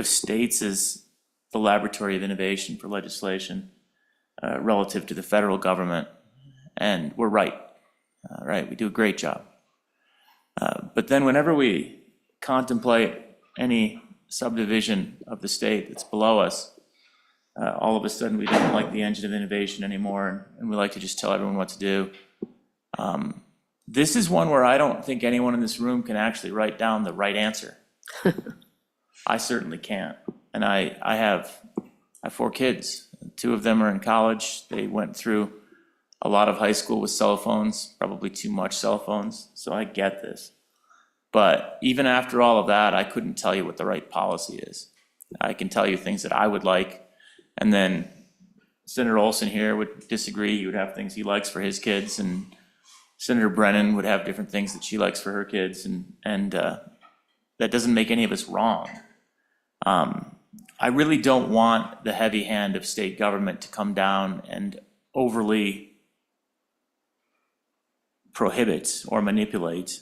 states as the laboratory of innovation for legislation relative to the federal government, and we're right. Right, we do a great job. But then whenever we contemplate any subdivision of the state that's below us, all of a sudden we don't like the engine of innovation anymore, and we like to just tell everyone what to do. This is one where I don't think anyone in this room can actually write down the right answer. I certainly can't. And I have 4 kids. 2 of them are in college. They went through a lot of high school with cell phones, probably too much cell phones, so I get this. But even after all of that, I couldn't tell you what the right policy is. I can tell you things that I would like, and then Senator Olson here would disagree. He would have things he likes for his kids, and Senator Brennan would have different things that she likes for her kids, and that doesn't make any of us wrong. I really don't want the heavy hand of state government to come down and overly prohibit or manipulate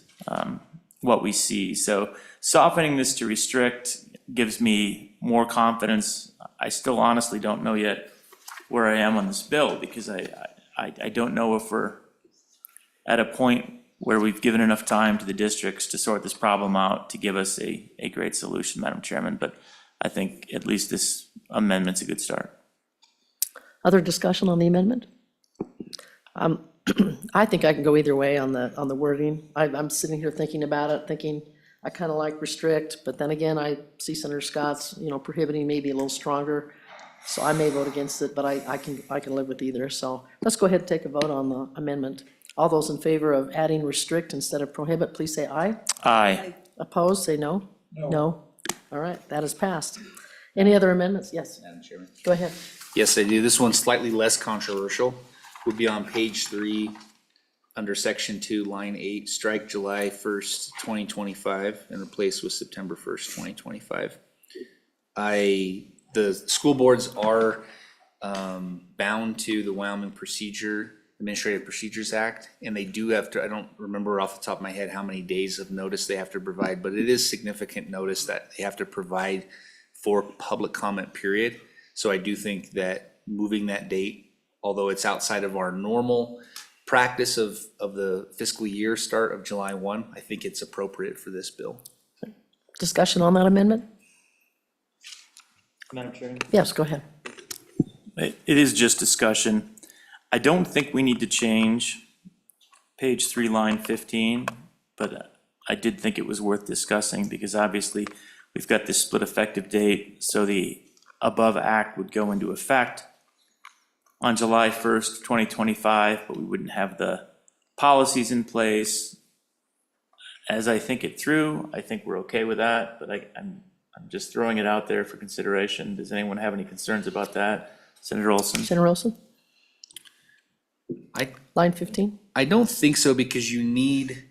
what we see. So softening this to restrict gives me more confidence. I still honestly don't know yet where I am on this bill, because I don't know if we're at a point where we've given enough time to the districts to sort this problem out to give us a great solution, Madam Chairman. But I think at least this amendment's a good start. Other discussion on the amendment? I think I can go either way on the wording. I'm sitting here thinking about it, thinking I kind of like restrict, but then again, I see Senator Scott's, prohibiting maybe a little stronger. So I may vote against it, but I can live with either. So let's go ahead and take a vote on the amendment. All those in favor of adding restrict instead of prohibit, please say aye. Aye. Opposed, say no. No. All right, that is passed. Any other amendments? Yes, Madam Chairman. go ahead. Yes, I do. This one's slightly less controversial. Would be on page 3, under section 2, line 8, strike July 1st, 2025, and replace with September 1st, 2025. The school boards are bound to the Wyoming Administrative Procedures Act, and they do have to, I don't remember off the top of my head how many days of notice they have to provide, but it is significant notice that they have to provide for public comment period. So I do think that moving that date, although it's outside of our normal practice of the fiscal year start of July 1, I think it's appropriate for this bill. Discussion on that amendment? Madam Chairman? Yes, go ahead. It is just discussion. I don't think we need to change page 3, line 15, but I did think it was worth discussing, because obviously we've got this split effective date, so the above act would go into effect on July 1st, 2025, but we wouldn't have the policies in place. As I think it through, I think we're okay with that, but I'm just throwing it out there for consideration. Does anyone have any concerns about that? Senator Olson? Senator Olson? Line 15? I don't think so, because you need,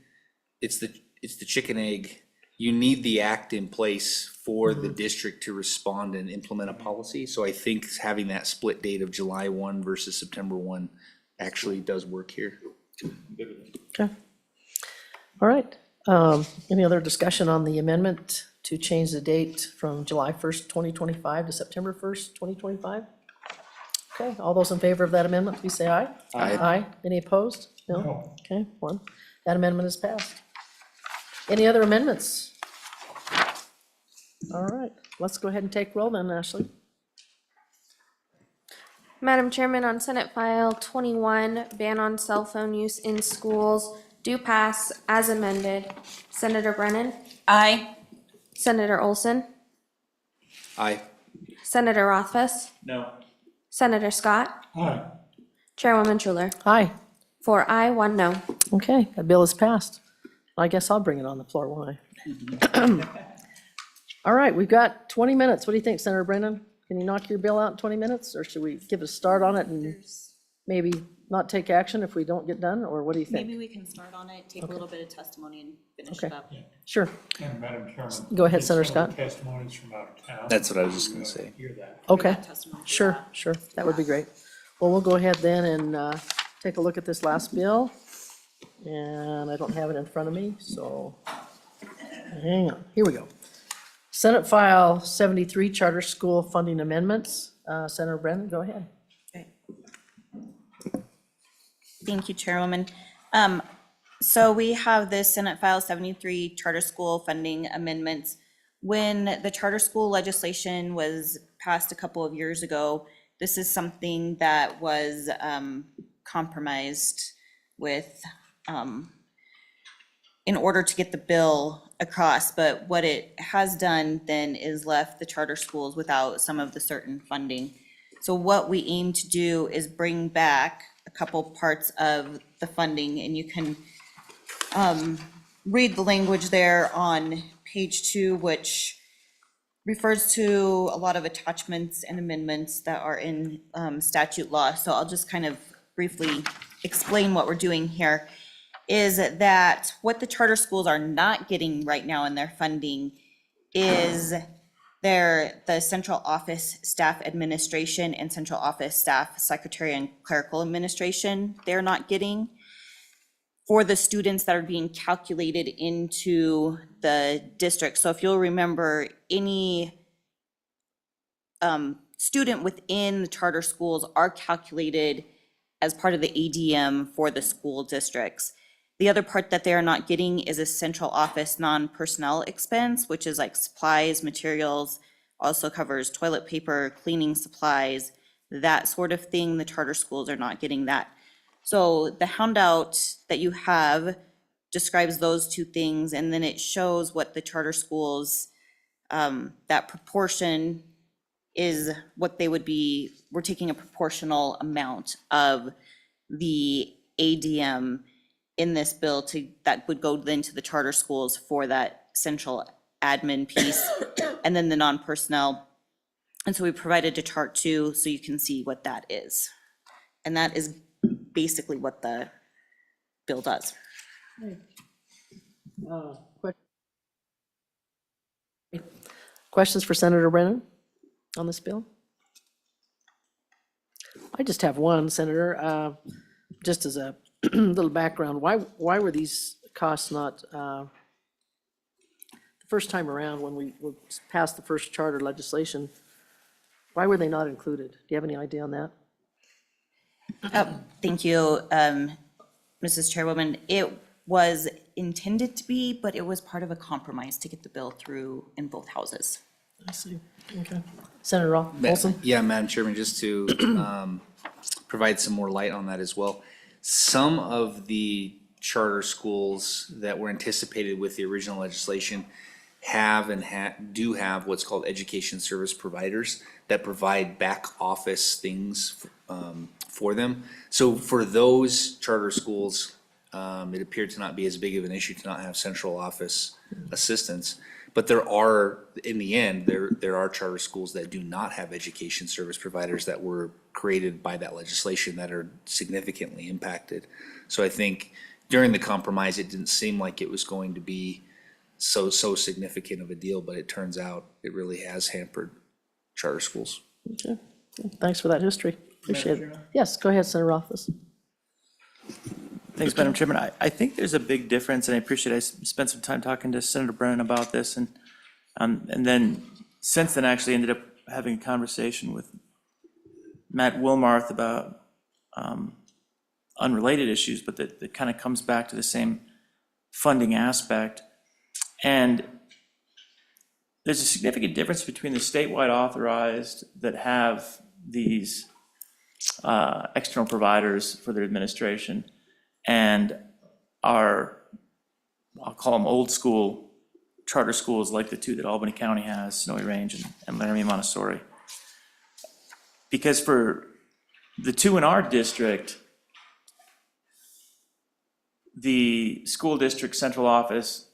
it's the chicken egg. You need the act in place for the district to respond and implement a policy. So I think having that split date of July 1 versus September 1 actually does work here. Okay. All right. Any other discussion on the amendment to change the date from July 1st, 2025 to September 1st, 2025? Okay, all those in favor of that amendment, please say aye. Aye. Aye. Any opposed? No? Okay, 1. That amendment is passed. Any other amendments? All right, let's go ahead and take roll then, Ashley. Madam Chairman, on Senate File 21, ban on cell phone use in schools, do pass as amended. Senator Brennan? Aye. Senator Olson? Aye. Senator Rothfuss? No. Senator Scott? Aye. Chairwoman Schuler? Aye. 4 aye, 1 no. Okay, that bill is passed. I guess I'll bring it on the floor, won't I? All right, we've got 20 minutes. What do you think, Senator Brennan? Can you knock your bill out in 20 minutes, or should we give a start on it and maybe not take action if we don't get done, or what do you think? Maybe we can start on it, take a little bit of testimony and finish Okay. it up. Sure. And Madam Chairman. Go ahead, Senator Scott. Testimonies from out of town. That's what I was just gonna say. Hear that. Okay, sure, sure, that would be great. Well, we'll go ahead then and take a look at this last bill. And I don't have it in front of me, so hang on, here we go. Senate File 73, Charter School Funding Amendments. Senator Brennan, go ahead. Thank you, Chairwoman. So we have this Senate File 73 Charter School Funding Amendments. When the charter school legislation was passed a couple of years ago, this is something that was compromised with in order to get the bill across. But what it has done then is left the charter schools without some of the certain funding. So what we aim to do is bring back a couple parts of the funding, and you can read the language there on page 2, which refers to a lot of attachments and amendments that are in statute law. So I'll just kind of briefly explain what we're doing here. Is that what the charter schools are not getting right now in their funding is the central office staff administration and central office staff secretary and clerical administration they're not getting for the students that are being calculated into the district. So if you'll remember, any student within the charter schools are calculated as part of the ADM for the school districts. The other part that they are not getting is a central office non-personnel expense, which is like supplies, materials, also covers toilet paper, cleaning supplies, that sort of thing. The charter schools are not getting that. So the handout that you have describes those two things, and then it shows what the charter schools, that proportion is what they would be. We're taking a proportional amount of the ADM in this bill that would go then to the charter schools for that central admin piece, and then the non-personnel. And so we provided a chart too, so you can see what that is. And that is basically what the bill does. Questions for Senator Brennan on this bill? I just have one, Senator. Just as a little background, why were these costs not, the first time around when we passed the first charter legislation, why were they not included? Do you have any idea on that? Thank you, Mrs. Chairwoman. It was intended to be, but it was part of a compromise to get the bill through in both houses. I see, okay. Senator Olson? Yeah, Madam Chairman, just to provide some more light on that as well. Some of the charter schools that were anticipated with the original legislation have and do have what's called education service providers that provide back office things for them. So for those charter schools, it appeared to not be as big of an issue to not have central office assistance. But there are, in the end, there are charter schools that do not have education service providers that were created by that legislation that are significantly impacted. So I think during the compromise, it didn't seem like it was going to be so significant of a deal, but it turns out it really has hampered charter schools. Okay, thanks for that history, appreciate it. Yes, go ahead, Senator Rothfuss. Thanks, Madam Chairman. I think there's a big difference, and I appreciate I spent some time talking to Senator Brennan about this, and then since then actually ended up having a conversation with Matt Wilmarth about unrelated issues, but that kind of comes back to the same funding aspect. And there's a significant difference between the statewide authorized that have these external providers for their administration and are, I'll call them old school charter schools like the two that Albany County has, Snowy Range and Laramie Montessori. Because for the two in our district, the school district central office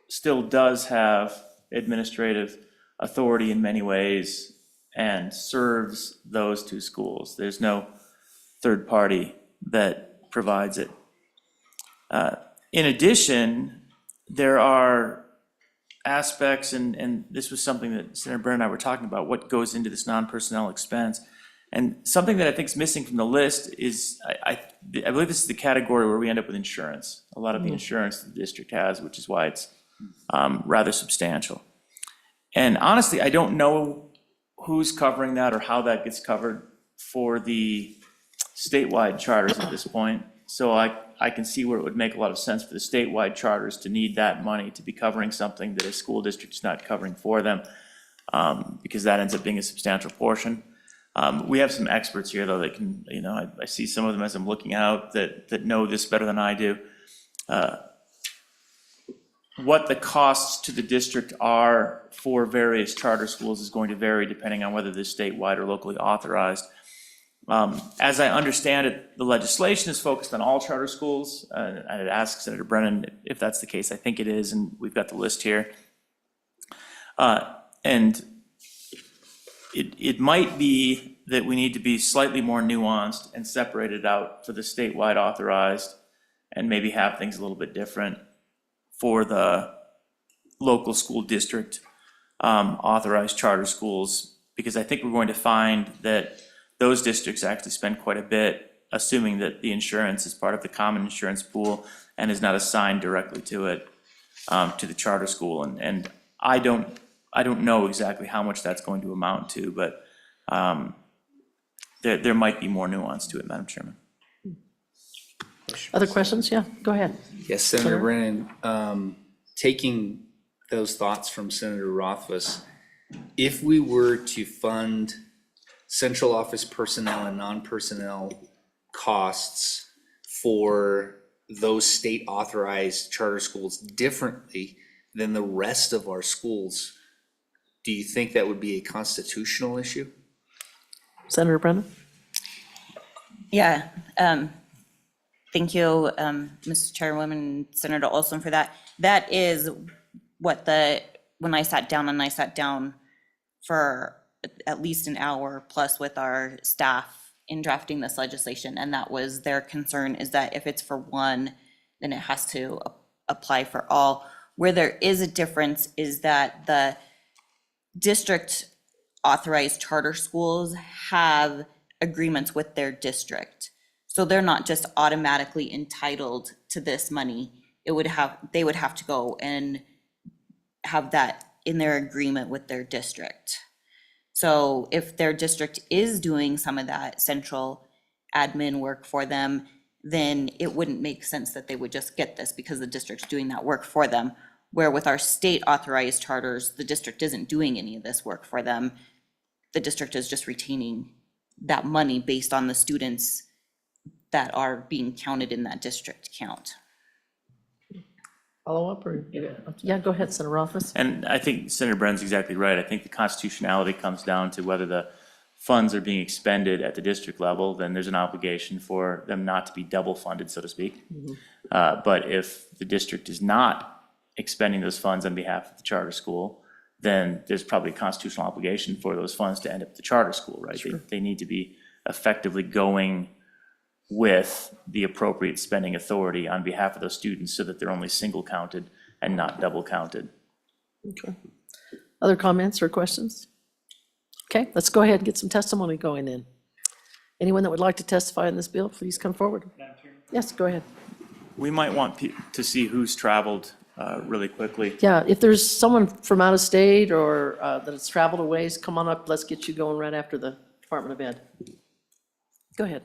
still does have administrative authority in many ways and serves those two schools. There's no third party that provides it. In addition, there are aspects, and this was something that Senator Brennan and I were talking about, what goes into this non-personnel expense. And something that I think is missing from the list is, I believe this is the category where we end up with insurance. A lot of the insurance the district has, which is why it's rather substantial. And honestly, I don't know who's covering that or how that gets covered for the statewide charters at this point. So I can see where it would make a lot of sense for the statewide charters to need that money to be covering something that a school district is not covering for them, because that ends up being a substantial portion. We have some experts here, though, that can, I see some of them as I'm looking out that know this better than I do. What the costs to the district are for various charter schools is going to vary depending on whether they're statewide or locally authorized. As I understand it, the legislation is focused on all charter schools. I'd ask Senator Brennan if that's the case. I think it is, and we've got the list here. And it might be that we need to be slightly more nuanced and separate it out for the statewide authorized and maybe have things a little bit different for the local school district authorized charter schools, because I think we're going to find that those districts actually spend quite a bit, assuming that the insurance is part of the common insurance pool and is not assigned directly to it, to the charter school. And I don't know exactly how much that's going to amount to, but there might be more nuance to it, Madam Chairman. Other questions? Yeah, go ahead. Yes, Senator Brennan, taking those thoughts from Senator Rothfuss, if we were to fund central office personnel and non-personnel costs for those state authorized charter schools differently than the rest of our schools, do you think that would be a constitutional issue? Senator Brennan? Yeah, thank you, Mr. Chairwoman, Senator Olson, for that. That is what when I sat down for at least an hour plus with our staff in drafting this legislation, and that was their concern, is that if it's for one, then it has to apply for all. Where there is a difference is that the district authorized charter schools have agreements with their district. So they're not just automatically entitled to this money. They would have to go and have that in their agreement with their district. So if their district is doing some of that central admin work for them, then it wouldn't make sense that they would just get this because the district's doing that work for them. Where with our state authorized charters, the district isn't doing any of this work for them. The district is just retaining that money based on the students that are being counted in that district count. Follow up or? Yeah, go ahead, Senator Rothfuss. And I think Senator Brennan's exactly right. I think the constitutionality comes down to whether the funds are being expended at the district level, then there's an obligation for them not to be double funded, so to speak. But if the district is not expending those funds on behalf of the charter school, then there's probably a constitutional obligation for those funds to end up at the charter school, right? Sure. They need to be effectively going with the appropriate spending authority on behalf of those students so that they're only single counted and not double counted. Okay. Other comments or questions? Okay, let's go ahead and get some testimony going then. Anyone that would like to testify on this bill, please come forward. Yes, go ahead. We might want to see who's traveled really quickly. Yeah, if there's someone from out of state or that has traveled a ways, come on up, let's get you going right after the Department of Ed. Go ahead.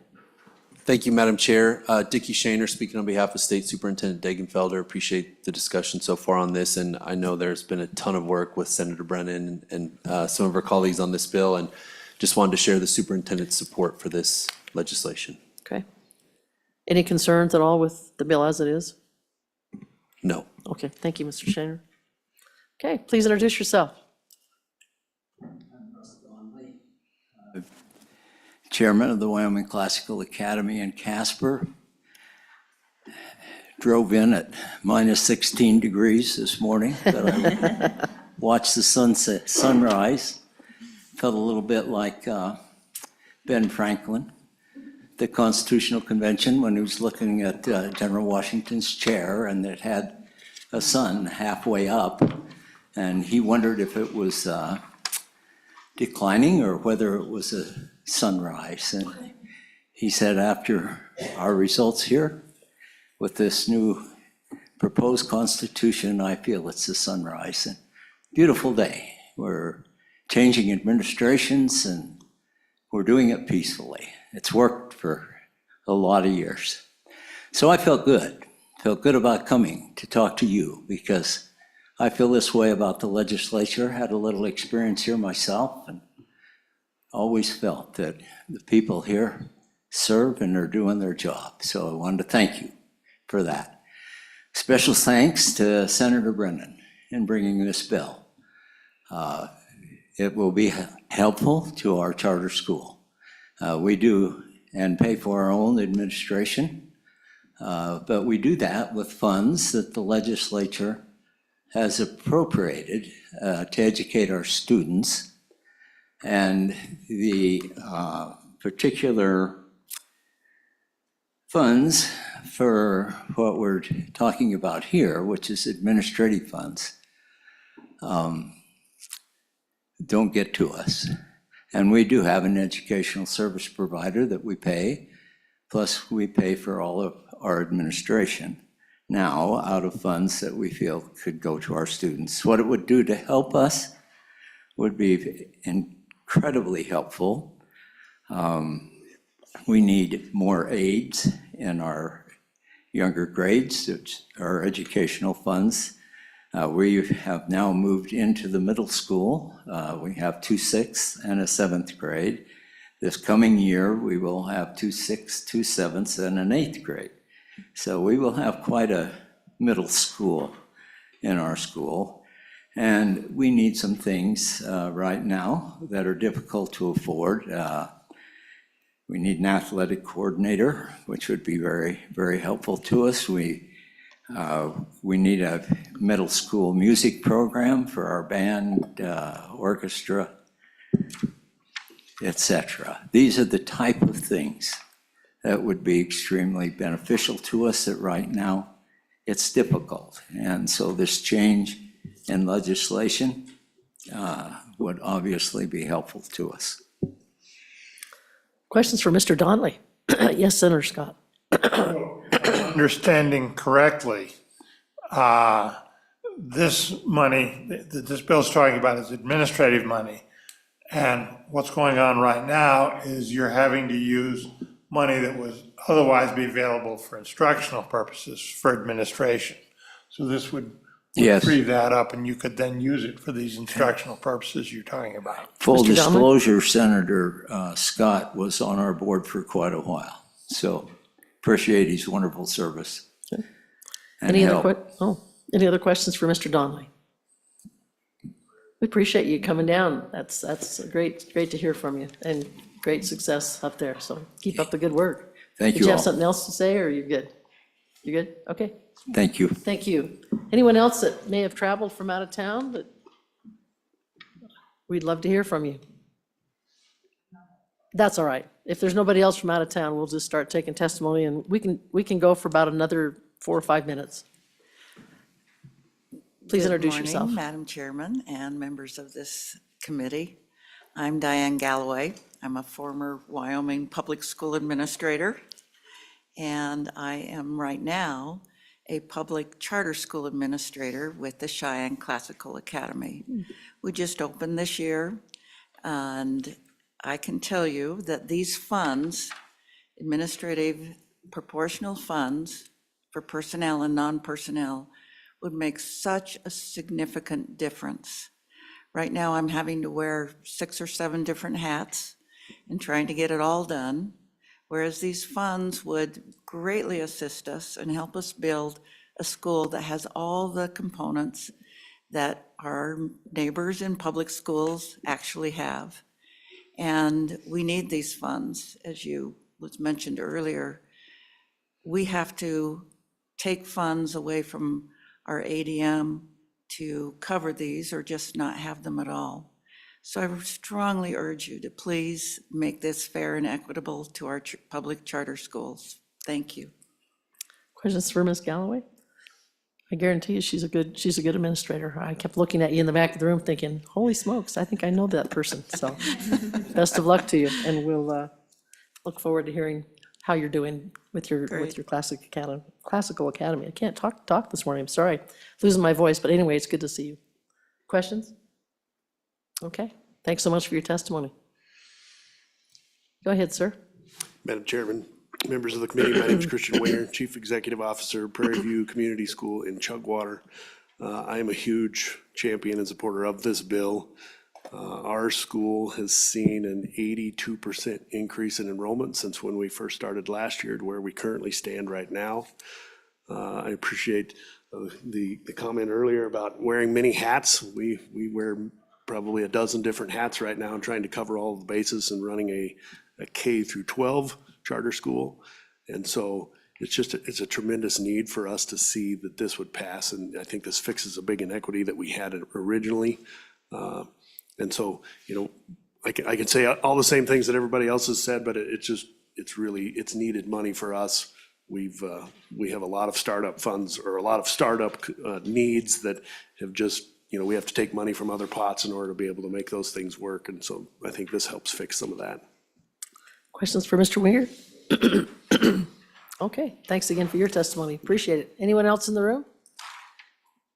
Thank you, Madam Chair. Dickie Shaner, speaking on behalf of State Superintendent Degenfelder. Appreciate the discussion so far on this, and I know there's been a ton of work with Senator Brennan and some of our colleagues on this bill, and just wanted to share the superintendent's support for this legislation. Okay. Any concerns at all with the bill as it is? No. Okay, thank you, Mr. Shaner. Okay, please introduce yourself. Chairman of the Wyoming Classical Academy in Casper. Drove in at minus 16 degrees this morning, but I watched the sunrise. Felt a little bit like Ben Franklin, the Constitutional Convention, when he was looking at General Washington's chair, and it had a sun halfway up, and he wondered if it was declining or whether it was a sunrise. And he said, after our results here with this new proposed constitution, I feel it's a sunrise. And beautiful day. We're changing administrations and we're doing it peacefully. It's worked for a lot of years. So I felt good about coming to talk to you, because I feel this way about the legislature. Had a little experience here myself, and always felt that the people here serve and are doing their job. So I wanted to thank you for that. Special thanks to Senator Brennan in bringing this bill. It will be helpful to our charter school. We do and pay for our own administration, but we do that with funds that the legislature has appropriated to educate our students. And the particular funds for what we're talking about here, which is administrative funds, don't get to us. And we do have an educational service provider that we pay, plus we pay for all of our administration now out of funds that we feel could go to our students. What it would do to help us would be incredibly helpful. We need more aides in our younger grades, which are educational funds. We have now moved into the middle school. We have 2 6ths and a 7th grade. This coming year, we will have 2 6ths, 2 7ths, and an 8th grade. So we will have quite a middle school in our school. And we need some things right now that are difficult to afford. We need an athletic coordinator, which would be very, very helpful to us. We need a middle school music program for our band, orchestra, etc. These are the type of things that would be extremely beneficial to us that right now it's difficult. And so this change in legislation would obviously be helpful to us. Questions for Mr. Donnelly? Yes, Senator Scott. Understanding correctly, this money that this bill's talking about is administrative money. And what's going on right now is you're having to use money that would otherwise be available for instructional purposes for administration. So this would Yes. free that up, and you could then use it for these instructional purposes you're talking about. Full Mr. Donnelly? disclosure, Senator Scott was on our board for quite a while. So appreciate his wonderful service. and Any help. any other questions for Mr. Donnelly? We appreciate you coming down. That's great to hear from you, and great success up there. So keep up the good work. Thank Did you you have all. something else to say, or you're good? You're good? Okay. Thank you. Thank you. Anyone else that may have traveled from out of town that we'd love to hear from you? That's all right. If there's nobody else from out of town, we'll just start taking testimony, and we can go for about another 4 or 5 minutes. Please introduce yourself. Good morning, Madam Chairman and members of this committee. I'm Diane Galloway. I'm a former Wyoming public school administrator, and I am right now a public charter school administrator with the Cheyenne Classical Academy. We just opened this year, and I can tell you that these funds, administrative proportional funds for personnel and non-personnel, would make such a significant difference. Right now, I'm having to wear 6 or 7 different hats and trying to get it all done, whereas these funds would greatly assist us and help us build a school that has all the components that our neighbors in public schools actually have. And we need these funds, as was mentioned earlier. We have to take funds away from our ADM to cover these or just not have them at all. So I strongly urge you to please make this fair and equitable to our public charter schools. Thank you. Questions for Ms. Galloway? I guarantee you she's a good administrator. I kept looking at you in the back of the room thinking, holy smokes, I think I know that person. So best of luck to you, and we'll look forward to hearing how you're doing with your classical academy. I can't talk this morning. I'm sorry, losing my voice, but anyway, it's good to see you. Questions? Okay, thanks so much for your testimony. Go ahead, sir. Madam Chairman, members of the committee, my name is Christian Winger, Chief Executive Officer, Prairie View Community School in Chugwater. I am a huge champion and supporter of this bill. Our school has seen an 82% increase in enrollment since when we first started last year to where we currently stand right now. I appreciate the comment earlier about wearing many hats. We wear probably a dozen different hats right now and trying to cover all the bases and running a K through 12 charter school. And so it's a tremendous need for us to see that this would pass. And I think this fixes a big inequity that we had originally. And so, I can say all the same things that everybody else has said, but it's needed money for us. We have a lot of startup funds or a lot of startup needs that have just, we have to take money from other pots in order to be able to make those things work. And so I think this helps fix some of that. Questions for Mr. Winger? Okay, thanks again for your testimony. Appreciate it. Anyone else in the room?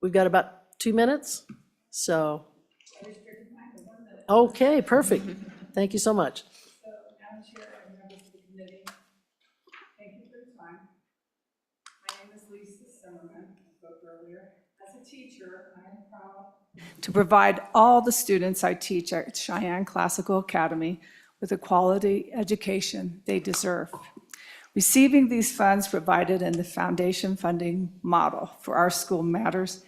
We've got about 2 minutes, so. Okay, perfect. Thank you so much. Madam Chair and members of the committee, thank you for your time. My name is Lisa Zimmerman, I spoke earlier. As a teacher, I am proud to provide all the students I teach at Cheyenne Classical Academy with the quality education they deserve. Receiving these funds provided in the foundation funding model for our school matters,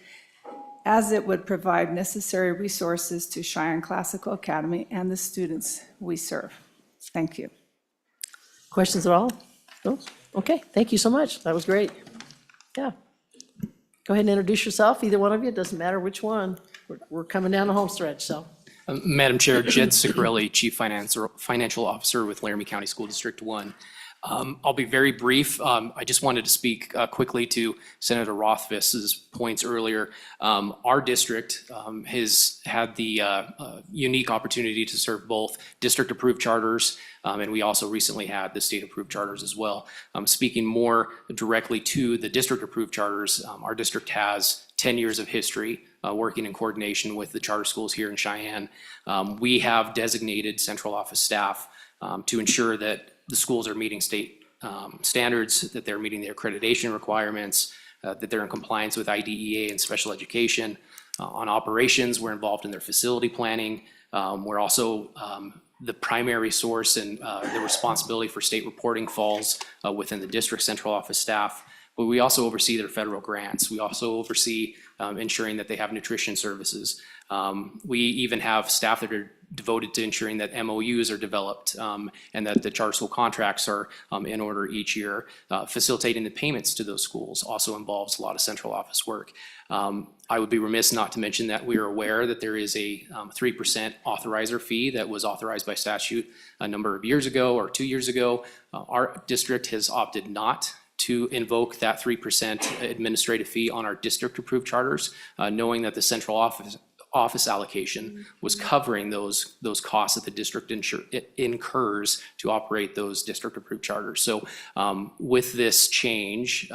as it would provide necessary resources to Cheyenne Classical Academy and the students we serve. Thank you. Questions at all? No? Okay, thank you so much. That was great. Yeah. Go ahead and introduce yourself, either one of you, it doesn't matter which one. We're coming down the home stretch, so. Madam Chair, Jed Ciccarelli, Chief Financial Officer with Laramie County School District 1. I'll be very brief. I just wanted to speak quickly to Senator Rothfuss's points earlier. Our district has had the unique opportunity to serve both district-approved charters, and we also recently had the state-approved charters as well. Speaking more directly to the district-approved charters, our district has 10 years of history working in coordination with the charter schools here in Cheyenne. We have designated central office staff to ensure that the schools are meeting state standards, that they're meeting the accreditation requirements, that they're in compliance with IDEA and special education. On operations, we're involved in their facility planning. We're also the primary source, and the responsibility for state reporting falls within the district central office staff. But we also oversee their federal grants. We also oversee ensuring that they have nutrition services. We even have staff that are devoted to ensuring that MOUs are developed and that the charter school contracts are in order each year. Facilitating the payments to those schools also involves a lot of central office work. I would be remiss not to mention that we are aware that there is a 3% authorizer fee that was authorized by statute a number of years ago or 2 years ago. Our district has opted not to invoke that 3% administrative fee on our district-approved charters, knowing that the central office allocation was covering those costs that the district incurs to operate those district-approved charters. So with this change,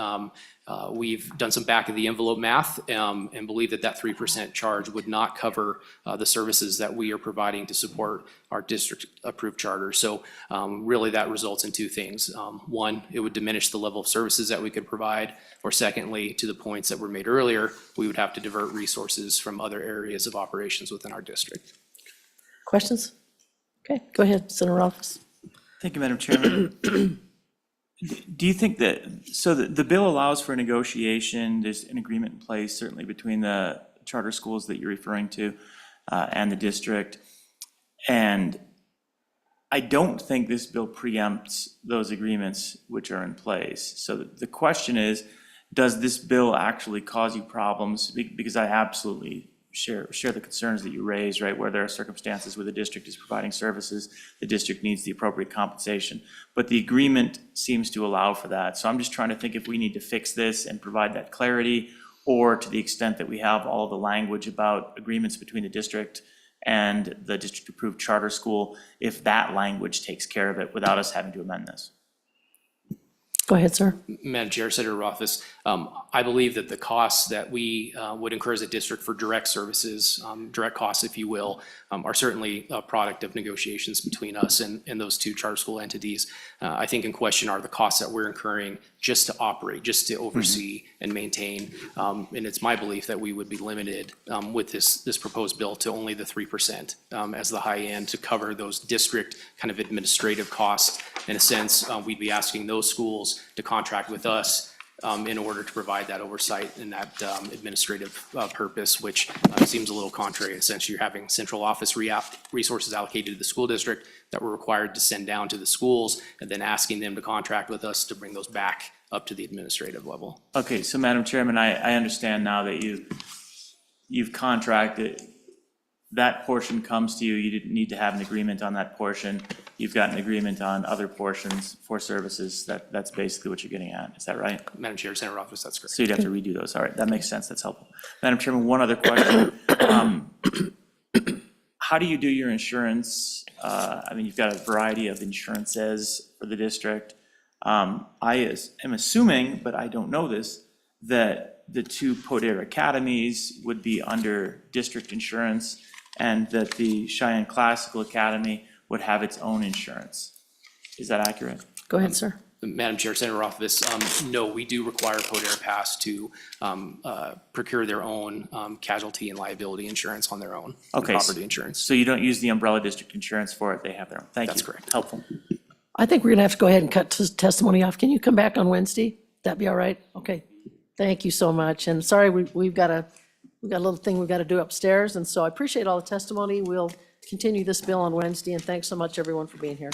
we've done some back-of-the-envelope math and believe that that 3% charge would not cover the services that we are providing to support our district-approved charters. So really that results in two things. One, it would diminish the level of services that we could provide, or secondly, to the points that were made earlier, we would have to divert resources from other areas of operations within our district. Questions? Okay, go ahead, Senator Rothfuss. Thank you, Madam Chairman. Do you think that, so the bill allows for negotiation, there's an agreement in place, certainly between the charter schools that you're referring to and the district. And I don't think this bill preempts those agreements which are in place. So the question is, does this bill actually cause you problems? Because I absolutely share the concerns that you raise, right? Where there are circumstances where the district is providing services, the district needs the appropriate compensation. But the agreement seems to allow for that. So I'm just trying to think if we need to fix this and provide that clarity, or to the extent that we have all the language about agreements between the district and the district-approved charter school, if that language takes care of it without us having to amend this. Go ahead, sir. Madam Chair, Senator Rothfuss, I believe that the costs that we would incur as a district for direct services, direct costs, if you will, are certainly a product of negotiations between us and those two charter school entities. I think in question are the costs that we're incurring just to operate, just to oversee and maintain. And it's my belief that we would be limited with this proposed bill to only the 3% as the high end to cover those district kind of administrative costs. In a sense, we'd be asking those schools to contract with us in order to provide that oversight and that administrative purpose, which seems a little contrary. Essentially, you're having central office resources allocated to the school district that we're required to send down to the schools, and then asking them to contract with us to bring those back up to the administrative level. Okay, so Madam Chairman, I understand now that you've contracted, that portion comes to you, you didn't need to have an agreement on that portion. You've got an agreement on other portions for services. That's basically what you're getting at. Is that right? Madam Chair, Senator Rothfuss, that's correct. So you'd have to redo those. All right, that makes sense. That's helpful. Madam Chairman, one other question. How do you do your insurance? I mean, you've got a variety of insurances for the district. I am assuming, but I don't know this, that the two Poder Academies would be under district insurance, and that the Cheyenne Classical Academy would have its own insurance. Is that accurate? Go ahead, sir. Madam Chair, Senator Rothfuss, no, we do require Poder Pass to procure their own casualty and liability insurance on their own. Okay, Property insurance. so you don't use the umbrella district insurance for it, they have their own. Thank you. That's correct. Helpful. I think we're gonna have to go ahead and cut testimony off. Can you come back on Wednesday? That'd be all right? Okay. Thank you so much. And sorry, we've got a little thing we've got to do upstairs. And so I appreciate all the testimony. We'll continue this bill on Wednesday. And thanks so much, everyone, for being here.